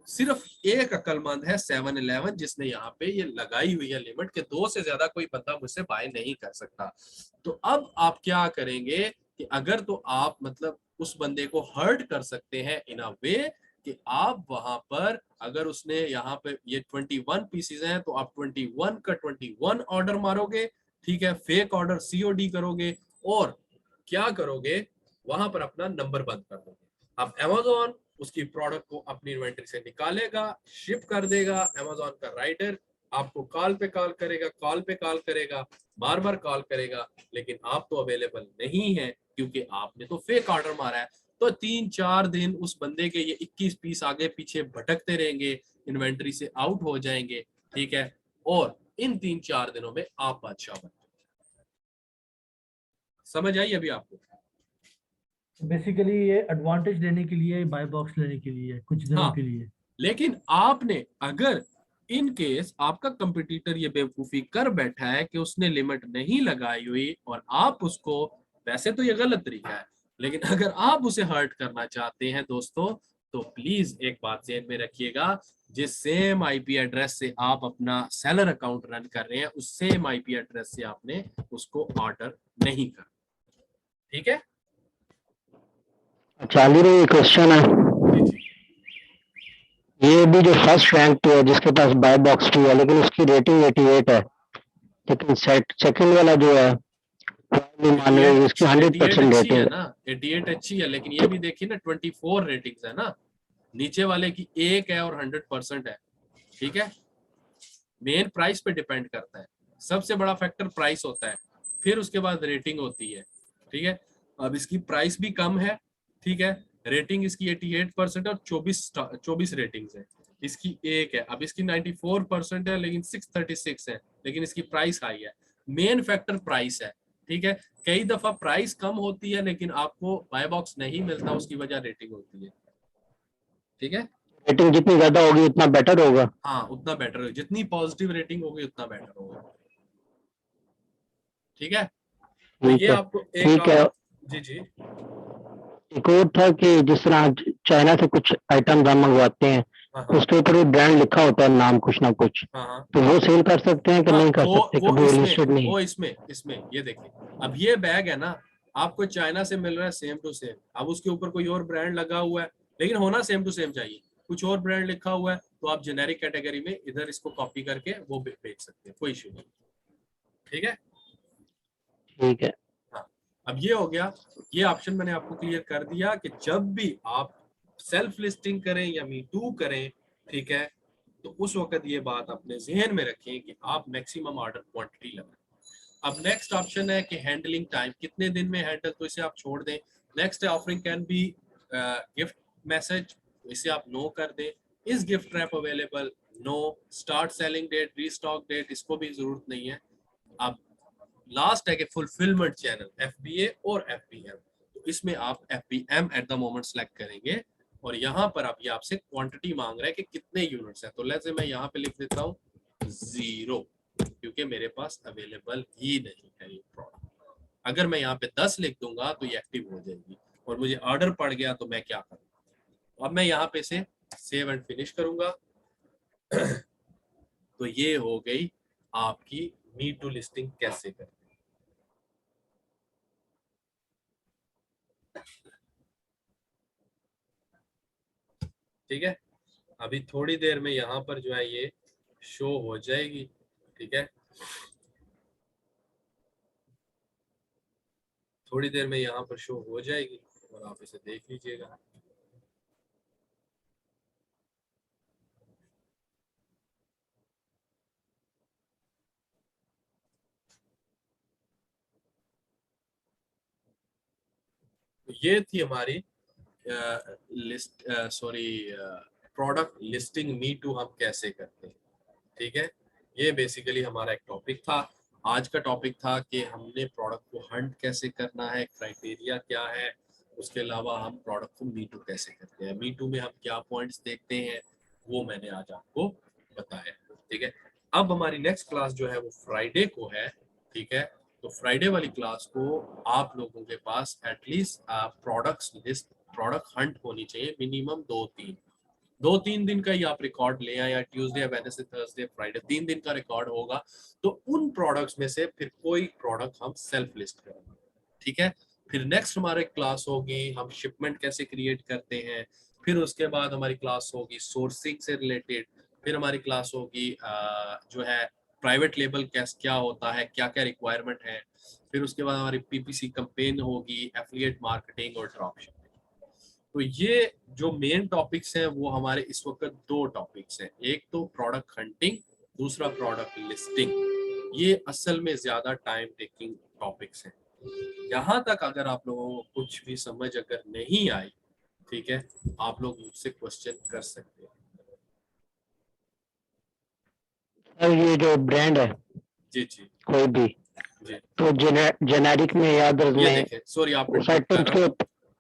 Speaker 1: सिर्फ एक अक्लमंद है 7-Eleven जिसने यहाँ पे ये लगाई हुई है लिमिट के 2 से ज्यादा कोई बंदा मुझसे बाय नहीं कर सकता। तो अब आप क्या करेंगे कि अगर तो आप मतलब उस बंदे को हर्ट कर सकते हैं इन अ वे कि आप वहां पर, अगर उसने यहाँ पे ये 21 पीसेस हैं तो आप 21 का 21 ऑर्डर मारोगे, ठीक है, फेक ऑर्डर COD करोगे और क्या करोगे, वहां पर अपना नंबर बंद कर दोगे। अब Amazon उसकी प्रोडक्ट को अपनी इन्वेंटरी से निकालेगा, शिप कर देगा, Amazon का राइडर आपको कॉल पे कॉल करेगा, बार बार कॉल करेगा, लेकिन आप तो अवेलेबल नहीं है क्योंकि आपने तो फेक ऑर्डर मारा है। तो 3-4 दिन उस बंदे के ये 21 पीस आगे पीछे भटकते रहेंगे, इन्वेंटरी से आउट हो जाएंगे, ठीक है, और इन 3-4 दिनों में आप बादशाह बन। समझ आई अभी आपको?
Speaker 2: बेसिकली ये एडवांटेज लेने के लिए, बाय बॉक्स लेने के लिए, कुछ दिनों
Speaker 1: हाँ।
Speaker 2: के लिए।
Speaker 1: लेकिन आपने अगर इन केस आपका कंपटीटर ये बेवकूफी कर बैठा है कि उसने लिमिट नहीं लगाई हुई और आप उसको, वैसे तो ये गलत तरीका है, लेकिन अगर आप उसे हर्ट करना चाहते हैं दोस्तों, तो प्लीज एक बात ध्यान में रखिएगा, जिस सेम आईपी एड्रेस से आप अपना सेलर अकाउंट रन कर रहे हैं, उस सेम आईपी एड्रेस से आपने उसको ऑर्डर नहीं कर, ठीक है।
Speaker 7: अच्छा अली भाई क्वेश्चन है,
Speaker 1: जी जी।
Speaker 7: ये भी जो फर्स्ट रैंक पे है जिसके पास बाय बॉक्स भी है लेकिन उसकी रेटिंग 88 है, लेकिन सेकंड वाला जो है वो मान रहे हैं इसकी 100%
Speaker 1: अच्छी
Speaker 7: रेटिंग
Speaker 1: है
Speaker 7: है।
Speaker 1: ना, 88 अच्छी है, लेकिन ये भी देखिए ना 24 रेटिंग्स है ना, नीचे वाले की 1 है और 100% है, ठीक है। मेन प्राइस पे डिपेंड करता है, सबसे बड़ा फैक्टर प्राइस होता है, फिर उसके बाद रेटिंग होती है, ठीक है। अब इसकी प्राइस भी कम है, ठीक है, रेटिंग इसकी 88% और 24 रेटिंग्स है, इसकी 1 है। अब इसकी 94% है लेकिन 636 है, लेकिन इसकी प्राइस हाई है। मेन फैक्टर प्राइस है, ठीक है। कई दफा प्राइस कम होती है लेकिन आपको बाय बॉक्स नहीं मिलता, उसकी वजह रेटिंग होती है, ठीक है।
Speaker 7: रेटिंग जितनी ज्यादा होगी उतना बेटर होगा।
Speaker 1: हाँ उतना बेटर होगा, जितनी पॉजिटिव रेटिंग होगी उतना बेटर होगा, ठीक है। तो
Speaker 7: ठीक
Speaker 1: ये
Speaker 7: है
Speaker 1: आपको एक
Speaker 7: ठीक है।
Speaker 1: जी जी।
Speaker 7: एक और था कि जिस तरह चाइना से कुछ आइटम हम मंगवाते हैं
Speaker 1: हाँ हाँ
Speaker 7: उसके ऊपर भी ब्रांड लिखा होता है, नाम कुछ ना कुछ,
Speaker 1: हाँ हाँ
Speaker 7: तो वो सेल कर सकते हैं कि
Speaker 1: हाँ,
Speaker 7: नहीं कर सकते,
Speaker 1: वो
Speaker 7: कभी वो
Speaker 1: इसमें
Speaker 7: लिस्टेड नहीं है?
Speaker 1: वो इसमें इसमें ये देखिए, अब ये बैग है ना, आपको चाइना से मिल रहा है सेम टू सेम, अब उसके ऊपर कोई और ब्रांड लगा हुआ है, लेकिन होना सेम टू सेम चाहिए, कुछ और ब्रांड लिखा हुआ है तो आप जेनेरिक कैटेगरी में इधर इसको कॉपी करके वो बेच सकते हैं, कोई इश्यू नहीं, ठीक है।
Speaker 7: ठीक है।
Speaker 1: हाँ, अब ये हो गया, ये ऑप्शन मैंने आपको क्लियर कर दिया कि जब भी आप सेल्फ लिस्टिंग करें या मी टू करें, ठीक है, तो उस वक्त ये बात अपने जहन में रखें कि आप मैक्सिमम ऑर्डर क्वांटिटी लगाएं। अब नेक्स्ट ऑप्शन है कि हैंडलिंग टाइम, कितने दिन में हैंडल, तो इसे आप छोड़ दें। नेक्स्ट है offering can be gift message, इसे आप नो कर दें। Is gift wrap available, no. Start selling date, restock date, इसको भी जरूरत नहीं है। अब लास्ट है कि फुलफिलमेंट चैनल, FBA और FBM, तो इसमें आप FBM at the moment select करेंगे और यहाँ पर अब ये आपसे क्वांटिटी मांग रहा है कि कितने यूनिट्स है, तो लेट्स से मैं यहाँ पे लिख देता हूँ 0, क्योंकि मेरे पास अवेलेबल ही नहीं है ये प्रोडक्ट। अगर मैं यहाँ पे 10 लिख दूंगा तो ये एक्टिव हो जाएगी और मुझे ऑर्डर पड़ गया तो मैं क्या करूँ। अब मैं यहाँ पे से सेव एंड फिनिश करूंगा तो ये हो गई आपकी मी टू लिस्टिंग कैसे करें। ठीक है, अभी थोड़ी देर में यहाँ पर जो है ये शो हो जाएगी, ठीक है, थोड़ी देर में यहाँ पर शो हो जाएगी और आप इसे देख लीजिएगा। तो ये थी हमारी list, sorry, product listing me too हम कैसे करते हैं, ठीक है। ये बेसिकली हमारा एक टॉपिक था, आज का टॉपिक था कि हमने प्रोडक्ट को हंट कैसे करना है, क्राइटेरिया क्या है, उसके अलावा हम प्रोडक्ट को मी टू कैसे करते हैं, मी टू में हम क्या पॉइंट्स देखते हैं, वो मैंने आज आपको बताया, ठीक है। अब हमारी नेक्स्ट क्लास जो है वो फ्राइडे को है, ठीक है। तो फ्राइडे वाली क्लास को आप लोगों के पास at least products list, product hunt होनी चाहिए मिनिमम 2-3 दिन का ही आप रिकॉर्ड ले आए, या ट्यूसडे, वेडनेसडे, थर्सडे, फ्राइडे 3 दिन का रिकॉर्ड होगा, तो उन प्रोडक्ट्स में से फिर कोई प्रोडक्ट हम सेल्फ लिस्ट करेंगे, ठीक है। फिर नेक्स्ट हमारी क्लास होगी हम शिपमेंट कैसे क्रिएट करते हैं, फिर उसके बाद हमारी क्लास होगी सोर्सिंग से रिलेटेड, फिर हमारी क्लास होगी जो है प्राइवेट लेबल क्या होता है, क्या क्या रिक्वायरमेंट है, फिर उसके बाद हमारी PPC कैंपेन होगी, एफिलिएट मार्केटिंग और ड्रॉपशिपिंग। तो ये जो मेन टॉपिक्स हैं वो हमारे इस वक्त 2 टॉपिक्स हैं, एक तो प्रोडक्ट हंटिंग, दूसरा प्रोडक्ट लिस्टिंग। ये असल में ज्यादा टाइम टेकिंग टॉपिक्स हैं। यहाँ तक अगर आप लोगों को कुछ भी समझ अगर नहीं आई, ठीक है, आप लोग मुझसे क्वेश्चन कर सकते हैं।
Speaker 7: सर ये जो ब्रांड है
Speaker 1: जी जी
Speaker 7: कोई भी,
Speaker 1: जी।
Speaker 7: तो जेनेरिक में या अदर्स
Speaker 1: ये
Speaker 7: में
Speaker 1: देखें, सॉरी आपने
Speaker 7: उस आइटम्स के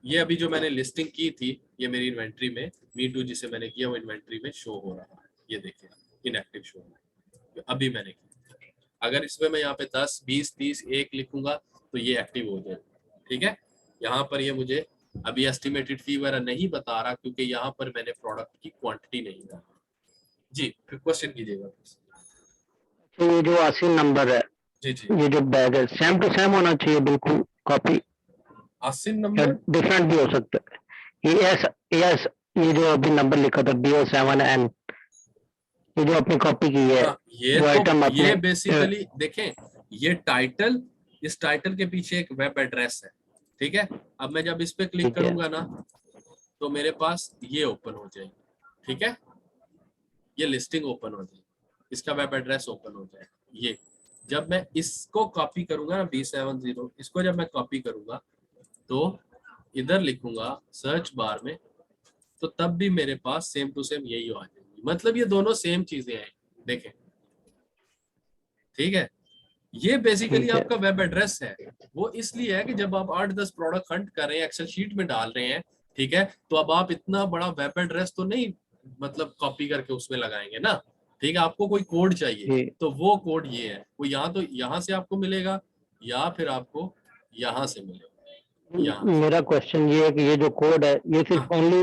Speaker 1: ये अभी जो मैंने लिस्टिंग की थी ये मेरी इन्वेंट्री में Me2 जिसे मैंने किया वो इन्वेंट्री में शो हो रहा है, ये देखिए इनएक्टिव शो हो रहा है, अभी मैंने किया। अगर इसमें मैं यहाँ पे 10 20 30 1 लिखूंगा तो ये एक्टिव हो जाएगा, ठीक है। यहाँ पर ये मुझे अभी एस्टिमेटेड फी वगैरह नहीं बता रहा क्योंकि यहाँ पर मैंने प्रोडक्ट की क्वांटिटी नहीं डाला। जी फिर क्वेश्चन कीजिएगा।
Speaker 7: तो ये जो आसिन नंबर है,
Speaker 1: जी जी
Speaker 7: ये जो बैग है सेम टू सेम होना चाहिए बिल्कुल कॉपी,
Speaker 1: आसिन
Speaker 7: या
Speaker 1: नंबर
Speaker 7: डिफरेंट भी हो सकता है? ये जो अभी नंबर लिखा था BO7N, ये जो आपने कॉपी की है,
Speaker 1: हाँ, ये
Speaker 7: वो
Speaker 1: तो
Speaker 7: आइटम
Speaker 1: ये
Speaker 7: आपने
Speaker 1: बेसिकली देखें, ये टाइटल, इस टाइटल के पीछे एक वेब एड्रेस है, ठीक है। अब मैं जब इस पे क्लिक
Speaker 7: ठीक है।
Speaker 1: करूंगा ना तो मेरे पास ये ओपन हो जाएगी, ठीक है, ये लिस्टिंग ओपन हो जाएगी, इसका वेब एड्रेस ओपन हो जाएगा। ये जब मैं इसको कॉपी करूंगा ना B70, इसको जब मैं कॉपी करूंगा तो इधर लिखूंगा सर्च बार में, तो तब भी मेरे पास सेम टू सेम यही आ जाएगी। मतलब ये दोनों सेम चीजें हैं, देखें, ठीक है। ये बेसिकली
Speaker 7: ठीक है।
Speaker 1: आपका वेब एड्रेस है। वो इसलिए है कि जब आप 8-10 प्रोडक्ट हंट कर रहे हैं, एक्सेल शीट में डाल रहे हैं, ठीक है, तो अब आप इतना बड़ा वेब एड्रेस तो नहीं मतलब कॉपी करके उसमें लगाएंगे ना, ठीक है। आपको कोई कोड चाहिए,
Speaker 7: जी।
Speaker 1: तो वो कोड ये है, वो यहाँ तो यहाँ से आपको मिलेगा या फिर आपको यहाँ से मिलेगा, यहाँ से।
Speaker 7: मेरा क्वेश्चन ये है कि ये जो कोड है ये सिर्फ ओनली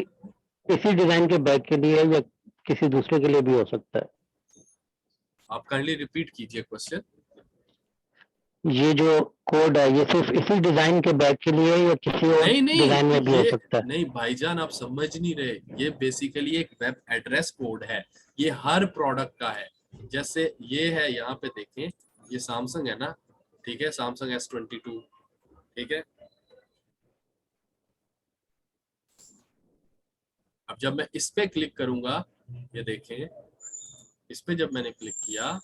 Speaker 7: इसी डिजाइन के बैग के लिए है या किसी दूसरे के लिए भी हो सकता है?
Speaker 1: आप काइंडली रिपीट कीजिए क्वेश्चन।
Speaker 7: ये जो कोड है ये सिर्फ इसी डिजाइन के बैग के लिए है या किसी और
Speaker 1: नहीं नहीं
Speaker 7: डिजाइन में भी हो
Speaker 1: ये
Speaker 7: सकता है?
Speaker 1: नहीं भाईजान, आप समझ नहीं रहे, ये बेसिकली एक वेब एड्रेस कोड है, ये हर प्रोडक्ट का है। जैसे ये है, यहाँ पे देखें, ये सैमसंग है ना, ठीक है, सैमसंग S22, ठीक है। अब जब मैं इस पे क्लिक करूंगा, ये देखें, इस पे जब मैंने क्लिक किया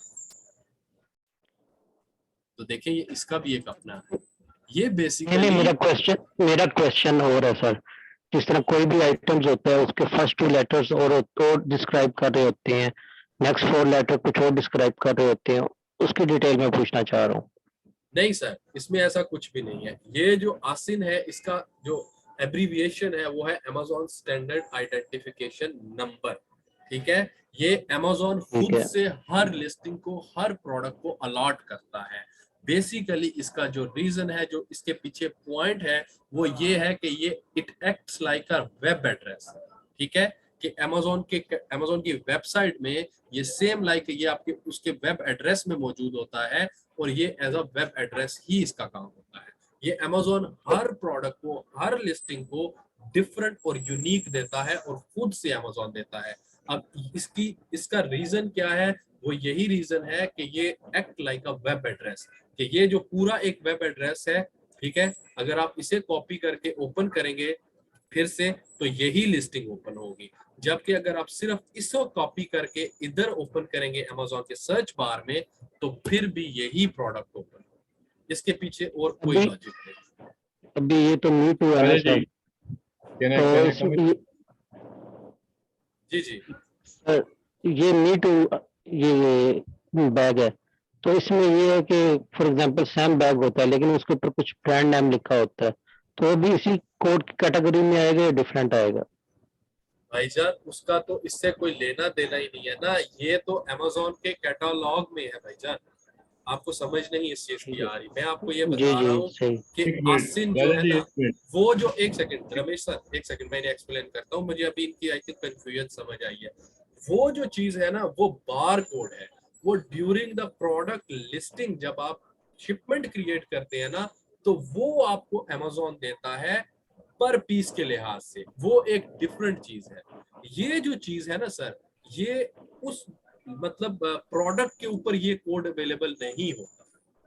Speaker 1: तो देखें ये इसका भी एक अपना है। ये
Speaker 7: नहीं
Speaker 1: बेसिकली
Speaker 7: मेरा क्वेश्चन और है सर, जिस तरह कोई भी आइटम्स होता है उसके फर्स्ट 2 लेटर्स और डिस्क्राइब कर रहे होते हैं, नेक्स्ट 4 लेटर कुछ और डिस्क्राइब कर रहे होते हैं, उसकी डिटेल में पूछना चाह रहा हूँ।
Speaker 1: नहीं सर, इसमें ऐसा कुछ भी नहीं है। ये जो आसिन है, इसका जो एब्रीविएशन है वो है Amazon स्टैंडर्ड आइडेंटिफिकेशन नंबर, ठीक है। ये Amazon
Speaker 7: ठीक
Speaker 1: खुद
Speaker 7: है।
Speaker 1: से हर लिस्टिंग को, हर प्रोडक्ट को अलॉट करता है। बेसिकली इसका जो रीजन है, जो इसके पीछे पॉइंट है, वो ये है कि ये it acts like a web address, ठीक है, कि Amazon की वेबसाइट में ये सेम लाइक ये आपके उसके वेब एड्रेस में मौजूद होता है और ये एज अ वेब एड्रेस ही इसका काम होता है। ये Amazon हर प्रोडक्ट को, हर लिस्टिंग को डिफरेंट और यूनिक देता है और खुद से Amazon देता है। अब इसका रीजन क्या है? वो यही रीजन है कि ये act like a web address, कि ये जो पूरा एक वेब एड्रेस है, ठीक है, अगर आप इसे कॉपी करके ओपन करेंगे फिर से तो यही लिस्टिंग ओपन होगी। जबकि अगर आप सिर्फ इसको कॉपी करके इधर ओपन करेंगे Amazon के सर्च बार में तो फिर भी यही प्रोडक्ट ओपन होगा। इसके पीछे और कोई
Speaker 7: अभी-
Speaker 1: लॉजिक नहीं।
Speaker 7: अभी ये तो Me2 है ना
Speaker 5: अजय
Speaker 7: सर,
Speaker 5: जी, can I
Speaker 7: तो
Speaker 5: come in?
Speaker 1: जी जी
Speaker 7: सर ये Me2 ये बैग है, तो इसमें ये है कि फॉर एग्जांपल सेम बैग होता है लेकिन उसके ऊपर कुछ ब्रांड नेम लिखा होता है, तो वो भी इसी कोड की कैटेगरी में आएगा या डिफरेंट आएगा?
Speaker 1: भाईजान, उसका तो इससे कोई लेना देना ही नहीं है ना, ये तो Amazon के कैटलॉग में है भाईजान। आपको समझ नहीं इस चीज की आ रही। मैं आपको ये
Speaker 7: जी
Speaker 1: बता रहा
Speaker 7: जी
Speaker 1: हूँ
Speaker 7: सही।
Speaker 1: कि
Speaker 5: एक मिनट,
Speaker 1: आसिन जो
Speaker 5: राजा
Speaker 1: है
Speaker 5: जी,
Speaker 1: ना,
Speaker 5: एक मिनट।
Speaker 1: वो जो, एक सेकंड रमेश सर, एक सेकंड, मैंने एक्सप्लेन करता हूँ, मुझे अभी इनकी आई थिंक कंफ्यूजन समझ आई है। वो जो चीज है ना, वो बार कोड है। वो ड्यूरिंग द प्रोडक्ट लिस्टिंग जब आप शिपमेंट क्रिएट करते हैं ना, तो वो आपको Amazon देता है पर पीस के लिहाज से, वो एक डिफरेंट चीज है। ये जो चीज है ना सर, ये उस मतलब प्रोडक्ट के ऊपर ये कोड अवेलेबल नहीं होता,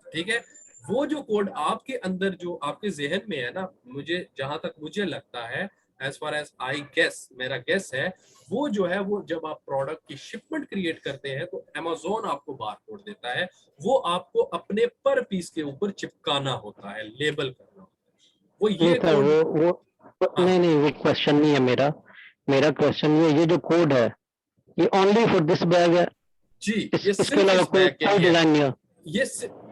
Speaker 1: ठीक है। वो जो कोड आपके अंदर, जो आपके जहन में है ना, मुझे जहां तक मुझे लगता है, as far as I guess, मेरा गेस है, वो जो है, वो जब आप प्रोडक्ट की शिपमेंट क्रिएट करते हैं तो Amazon आपको बार कोड देता है, वो आपको अपने पर पीस के ऊपर चिपकाना होता है, लेबल करना होता है। वो
Speaker 7: नहीं
Speaker 1: ये
Speaker 7: सर
Speaker 1: कोड, हाँ
Speaker 7: नहीं वो क्वेश्चन नहीं है मेरा क्वेश्चन ये जो कोड है ये ओनली फॉर दिस बैग है,
Speaker 1: जी, ये
Speaker 7: इसके
Speaker 1: सिर्फ
Speaker 7: अलावा
Speaker 1: इस
Speaker 7: कोई
Speaker 1: बैग के लिए है।
Speaker 7: डिजाइन नहीं है?
Speaker 1: ये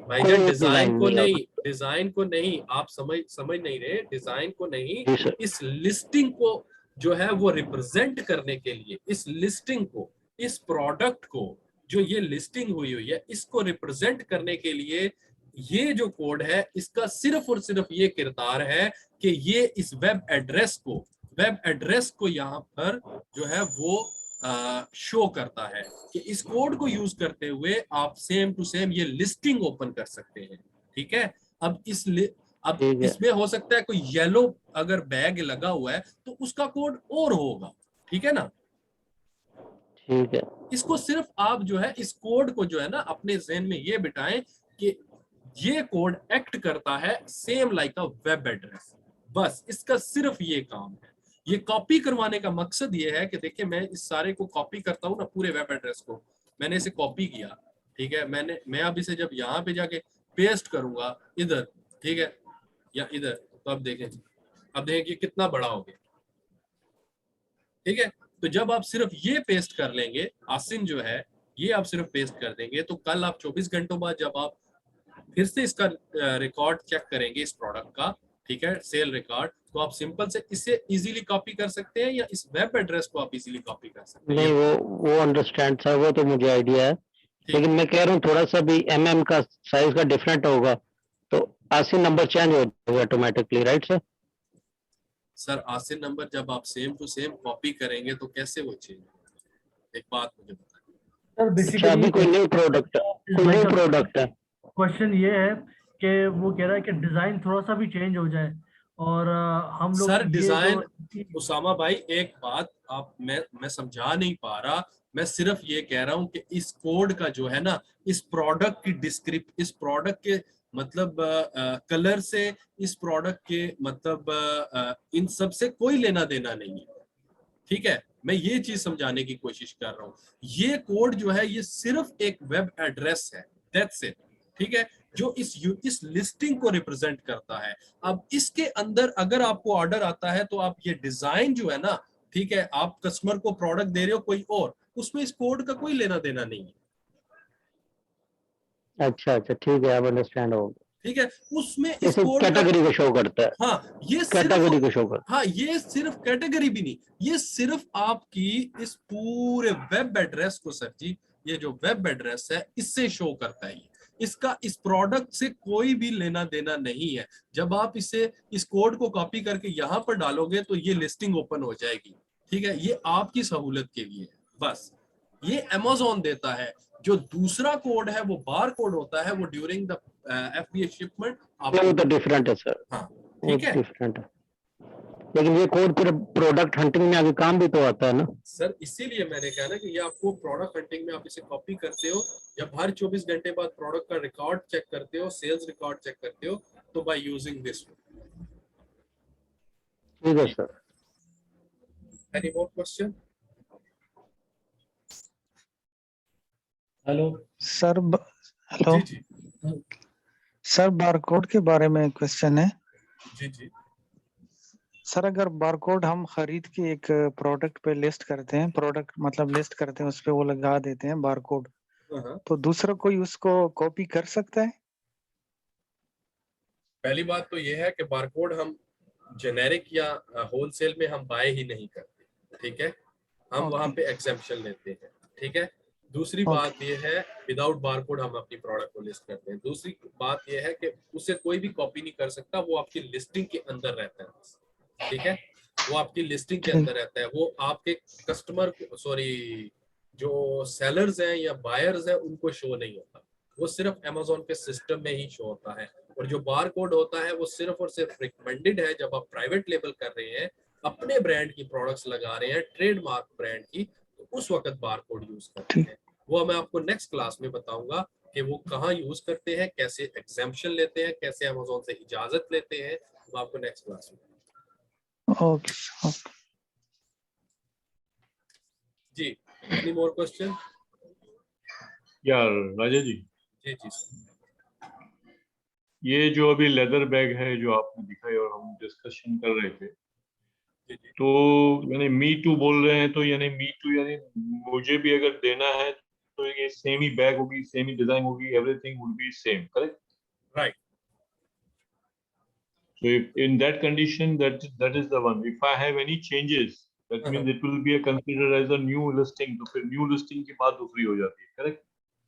Speaker 1: भाईजान
Speaker 7: कोई
Speaker 1: डिजाइन
Speaker 7: डिजाइन
Speaker 1: को
Speaker 7: नहीं
Speaker 1: नहीं,
Speaker 7: होगा।
Speaker 1: डिजाइन को नहीं, आप समझ नहीं रहे, डिजाइन को नहीं,
Speaker 7: जी सर।
Speaker 1: इस लिस्टिंग को जो है वो रिप्रेजेंट करने के लिए, इस लिस्टिंग को, इस प्रोडक्ट को, जो ये लिस्टिंग हुई है, इसको रिप्रेजेंट करने के लिए ये जो कोड है इसका सिर्फ और सिर्फ ये किरदार है कि ये इस वेब एड्रेस को यहाँ पर जो है वो शो करता है कि इस कोड को यूज करते हुए आप सेम टू सेम ये लिस्टिंग ओपन कर सकते हैं। ठीक है, अब अब
Speaker 7: ठीक है।
Speaker 1: इसमें हो सकता है कोई येलो अगर बैग लगा हुआ है तो उसका कोड और होगा। ठीक है ना,
Speaker 7: ठीक है।
Speaker 1: इसको सिर्फ आप जो है इस कोड को जो है ना अपने ज़हन में ये बिठाएं कि ये कोड एक्ट करता है same like a web address, बस इसका सिर्फ ये काम है। ये कॉपी करवाने का मकसद ये है कि देखिए मैं इस सारे को कॉपी करता हूँ ना, पूरे वेब एड्रेस को मैंने इसे कॉपी किया, ठीक है, मैं अब इसे जब यहाँ पे जाके पेस्ट करूंगा इधर, ठीक है, या इधर, तो अब देखें कि कितना बड़ा हो गया। ठीक है, तो जब आप सिर्फ ये पेस्ट कर लेंगे, आसिन जो है ये आप सिर्फ पेस्ट कर देंगे, तो कल आप 24 घंटों बाद जब आप फिर से इसका रिकॉर्ड चेक करेंगे इस प्रोडक्ट का, ठीक है, सेल रिकॉर्ड, तो आप सिंपल से इसे इजीली कॉपी कर सकते हैं या इस वेब एड्रेस को आप इजीली कॉपी कर सकते हैं।
Speaker 7: नहीं वो अंडरस्टैंड था, वो तो मुझे आइडिया है,
Speaker 1: ठीक
Speaker 7: लेकिन मैं कह रहा हूँ थोड़ा सा भी एमएम का साइज का डिफरेंट होगा तो आसिन नंबर चेंज हो जाएगा ऑटोमेटिकली, राइट सर?
Speaker 1: सर, आसिन नंबर जब आप सेम टू सेम कॉपी करेंगे तो कैसे वो चेंज होगा, एक बात मुझे बताइए।
Speaker 2: सर
Speaker 7: अच्छा, अभी कोई न्यू प्रोडक्ट है, कोई न्यू प्रोडक्ट है।
Speaker 2: क्वेश्चन ये है कि वो कह रहा है कि डिजाइन थोड़ा सा भी चेंज हो जाए और हम लोग
Speaker 1: सर
Speaker 2: ये
Speaker 1: डिजाइन,
Speaker 2: जो
Speaker 1: उसामा भाई एक बात आप मैं समझा नहीं पा रहा, मैं सिर्फ ये कह रहा हूं कि इस कोड का जो है ना, इस प्रोडक्ट की इस प्रोडक्ट के मतलब कलर से, इस प्रोडक्ट के मतलब इन सब से कोई लेना देना नहीं है। ठीक है, मैं ये चीज समझाने की कोशिश कर रहा हूं, ये कोड जो है ये सिर्फ एक वेब एड्रेस है, दैट्स इट। ठीक है, जो इस लिस्टिंग को रिप्रेजेंट करता है। अब इसके अंदर अगर आपको ऑर्डर आता है तो आप ये डिजाइन जो है ना, ठीक है, आप कस्टमर को प्रोडक्ट दे रहे हो कोई और, उसमें इस कोड का कोई लेना देना नहीं है।
Speaker 7: अच्छा अच्छा, ठीक है, अब अंडरस्टैंड हो गया।
Speaker 1: ठीक है, उसमें इस
Speaker 7: जैसे
Speaker 1: कोड का,
Speaker 7: कैटेगरी को शो करता है,
Speaker 1: हाँ ये
Speaker 7: कैटेगरी को
Speaker 1: सिर्फ,
Speaker 7: शो करता
Speaker 1: हाँ ये सिर्फ कैटेगरी भी नहीं, ये सिर्फ आपकी इस पूरे वेब एड्रेस को, सर जी ये जो वेब एड्रेस है इससे शो करता है। इसका इस प्रोडक्ट से कोई भी लेना देना नहीं है। जब आप इसे इस कोड को कॉपी करके यहाँ पर डालोगे तो ये लिस्टिंग ओपन हो जाएगी। ठीक है, ये आपकी सहूलत के लिए है बस। ये अमेज़न देता है। जो दूसरा कोड है वो बार कोड होता है, वो ड्यूरिंग द FBA शिपमेंट
Speaker 7: है। वो तो डिफरेंट है सर,
Speaker 1: हाँ
Speaker 7: वो
Speaker 1: ठीक है
Speaker 7: डिफरेंट है, लेकिन ये कोड फिर प्रोडक्ट हंटिंग में आगे काम भी तो आता है ना
Speaker 1: सर, इसीलिए मैंने कहा ना कि ये आपको प्रोडक्ट हंटिंग में आप इसे कॉपी करते हो, जब हर 24 घंटे बाद प्रोडक्ट का रिकॉर्ड चेक करते हो, सेल्स रिकॉर्ड चेक करते हो, तो बाय यूजिंग दिस।
Speaker 7: ठीक है sir.
Speaker 1: Any more question?
Speaker 8: Hello sir, hello
Speaker 1: जी जी
Speaker 8: सर, बारकोड के बारे में क्वेश्चन है।
Speaker 1: जी जी
Speaker 8: सर, अगर बारकोड हम खरीद के एक प्रोडक्ट पे लिस्ट करते हैं, प्रोडक्ट मतलब लिस्ट करते हैं, उस पे वो लगा देते हैं बारकोड,
Speaker 1: हाँ।
Speaker 8: तो दूसरा कोई उसको कॉपी कर सकता है?
Speaker 1: पहली बात तो ये है कि बारकोड हम जेनेरिक या होलसेल में हम बाय ही नहीं करते। ठीक है, हम वहां पे एग्जेम्पशन लेते हैं। ठीक है, दूसरी बात ये है विदाउट बारकोड हम अपनी प्रोडक्ट को लिस्ट करते हैं। दूसरी बात ये है कि उसे कोई भी कॉपी नहीं कर सकता, वो आपकी लिस्टिंग के अंदर रहता है। ठीक है, वो आपकी लिस्टिंग के अंदर रहता है, वो आपके कस्टमर सॉरी जो सेलर्स हैं या बायर्स हैं उनको शो नहीं होता, वो सिर्फ अमेज़न के सिस्टम में ही शो होता है। और जो बार कोड होता है वो सिर्फ और सिर्फ रिकमेंडेड है जब आप प्राइवेट लेबल कर रहे हैं, अपने ब्रांड की प्रोडक्ट्स लगा रहे हैं, ट्रेडमार्क ब्रांड की, तो उस वक्त बार कोड यूज करते हैं। वो मैं आपको नेक्स्ट क्लास में बताऊंगा कि वो कहाँ यूज करते हैं, कैसे एग्जेम्पशन लेते हैं, कैसे अमेज़न से इजाजत लेते हैं, वो आपको नेक्स्ट क्लास में।
Speaker 8: ओके
Speaker 1: जी, एनी मोर क्वेश्चन?
Speaker 5: यार राजा जी,
Speaker 1: जी जी
Speaker 5: ये जो अभी लेदर बैग है जो आपने दिखाई और हम डिस्कशन कर रहे थे,
Speaker 1: जी
Speaker 5: तो यानी मी टू बोल रहे हैं, तो यानी मी टू यानी मुझे भी अगर देना है तो ये सेम ही बैग होगी, सेम ही डिजाइन होगी, everything would be same, correct?
Speaker 1: Right.
Speaker 5: So if in that condition, that is the one. If I have any changes, that means it will be considered as a new listing. तो फिर new listing की बात दूसरी हो जाती है, correct?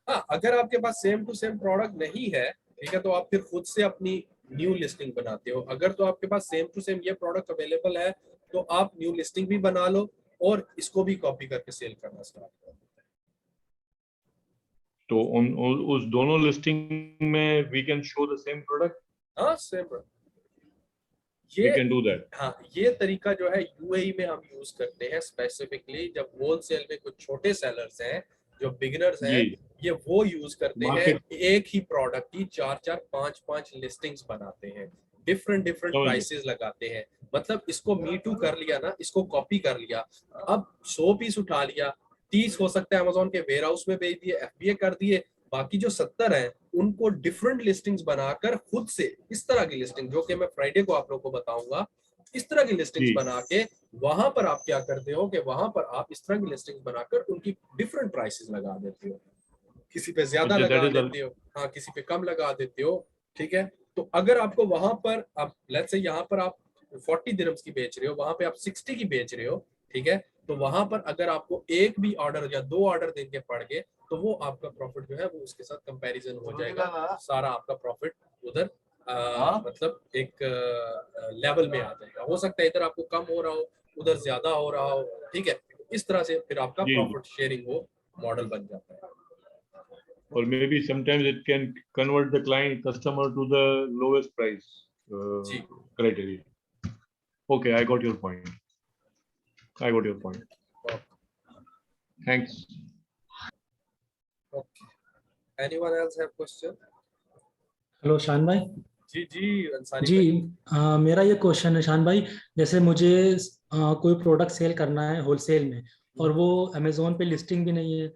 Speaker 1: हाँ, अगर आपके पास सेम टू सेम प्रोडक्ट नहीं है, ठीक है, तो आप फिर खुद से अपनी न्यू लिस्टिंग बनाते हो। अगर तो आपके पास सेम टू सेम ये प्रोडक्ट अवेलेबल है तो आप न्यू लिस्टिंग भी बना लो और इसको भी कॉपी करके सेल करना स्टार्ट करो।
Speaker 5: तो उस दोनों लिस्टिंग में we can show the same product.
Speaker 1: हाँ, सेम
Speaker 5: We
Speaker 1: ये
Speaker 5: can do that.
Speaker 1: हाँ, ये तरीका जो है यूएई में हम यूज करते हैं स्पेसिफिकली जब होलसेल में कुछ छोटे सेलर्स हैं जो बिगिनर्स हैं,
Speaker 5: जी।
Speaker 1: ये वो यूज करते हैं,
Speaker 5: Market-
Speaker 1: एक ही प्रोडक्ट की 4-4, 5-5 लिस्टिंग्स बनाते हैं, डिफरेंट
Speaker 5: समझ गया।
Speaker 1: प्राइसेस लगाते हैं। मतलब इसको मी टू कर लिया ना, इसको कॉपी कर लिया, अब 100 पीस उठा लिया, 30 हो सकता है अमेज़न के वेयर हाउस में भेज दिए, एफबीए कर दिए, बाकी जो 70 हैं उनको डिफरेंट लिस्टिंग्स बनाकर खुद से इस तरह की लिस्टिंग जो कि मैं फ्राइडे को आप लोगों को बताऊंगा, इस तरह की लिस्टिंग्स
Speaker 5: जी।
Speaker 1: बना के वहां पर आप क्या करते हो कि वहां पर आप इस तरह की लिस्टिंग्स बनाकर उनकी डिफरेंट प्राइसेस लगा देते हो, किसी पे ज्यादा
Speaker 5: अच्छा,
Speaker 1: लगा
Speaker 5: that is
Speaker 1: देते हो, हाँ, किसी पे कम लगा देते हो, ठीक है। तो अगर आपको वहां पर आप लेट्स से यहाँ पर आप 40 दिरहम्स की बेच रहे हो, वहां पे आप 60 की बेच रहे हो, ठीक है, तो वहां पर अगर आपको एक भी ऑर्डर या 2 ऑर्डर देने पड़ गए तो वो आपका प्रॉफिट जो है वो उसके साथ कंपैरिजन हो जाएगा, सारा आपका प्रॉफिट उधर मतलब एक लेवल में आ जाएगा। हो सकता है इधर आपको कम हो रहा हो, उधर ज्यादा हो रहा हो, ठीक है, इस तरह से फिर आपका
Speaker 5: जी।
Speaker 1: प्रॉफिट शेयरिंग वो मॉडल बन जाता है।
Speaker 5: Or maybe sometimes it can convert the customer to the lowest price
Speaker 1: जी।
Speaker 5: criteria. Okay, I got your point. Thanks.
Speaker 1: Okay. Anyone else have question?
Speaker 9: Hello शान भाई।
Speaker 1: जी जी अंसारी
Speaker 9: जी
Speaker 1: भाई।
Speaker 9: मेरा ये क्वेश्चन है शान भाई, जैसे मुझे कोई प्रोडक्ट सेल करना है होलसेल में और वो अमेजोन पे लिस्टिंग भी नहीं है,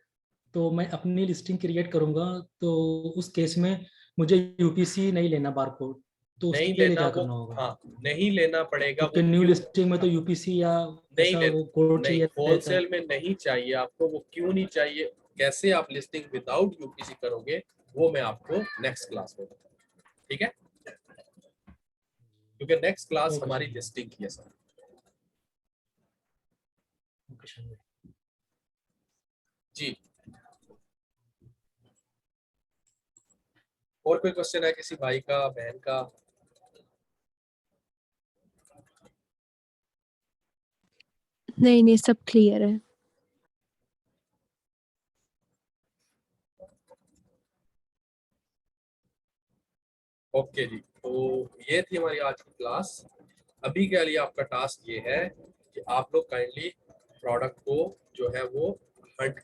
Speaker 9: तो मैं अपनी लिस्टिंग क्रिएट करूंगा, तो उस केस में मुझे यूपीसी नहीं लेना बारकोड, तो
Speaker 1: नहीं
Speaker 9: उसके लिए
Speaker 1: लेना
Speaker 9: क्या
Speaker 1: वो,
Speaker 9: करना होगा?
Speaker 1: हाँ, नहीं लेना पड़ेगा
Speaker 9: क्योंकि
Speaker 1: वो।
Speaker 9: न्यू
Speaker 1: क्यों?
Speaker 9: लिस्टिंग में तो यूपीसी या
Speaker 1: नहीं
Speaker 9: ऐसा
Speaker 1: ले,
Speaker 9: वो कोड
Speaker 1: नहीं,
Speaker 9: चाहिए रहता है।
Speaker 1: होलसेल में नहीं चाहिए आपको, वो क्यों नहीं चाहिए, कैसे आप लिस्टिंग विदाउट यूपीसी करोगे वो मैं आपको नेक्स्ट क्लास में बताऊंगा, ठीक है, क्योंकि नेक्स्ट क्लास
Speaker 9: ओके
Speaker 1: हमारी
Speaker 9: सर।
Speaker 1: लिस्टिंग की है सर।
Speaker 9: ओके शान भाई।
Speaker 1: जी, और कोई क्वेश्चन है किसी भाई का, बहन का?
Speaker 3: नहीं नहीं, सब क्लियर है।
Speaker 1: ओके जी, तो ये थी हमारी आज की क्लास। अभी के लिए आपका टास्क ये है कि आप लोग काइंडली प्रोडक्ट को जो है वो हंट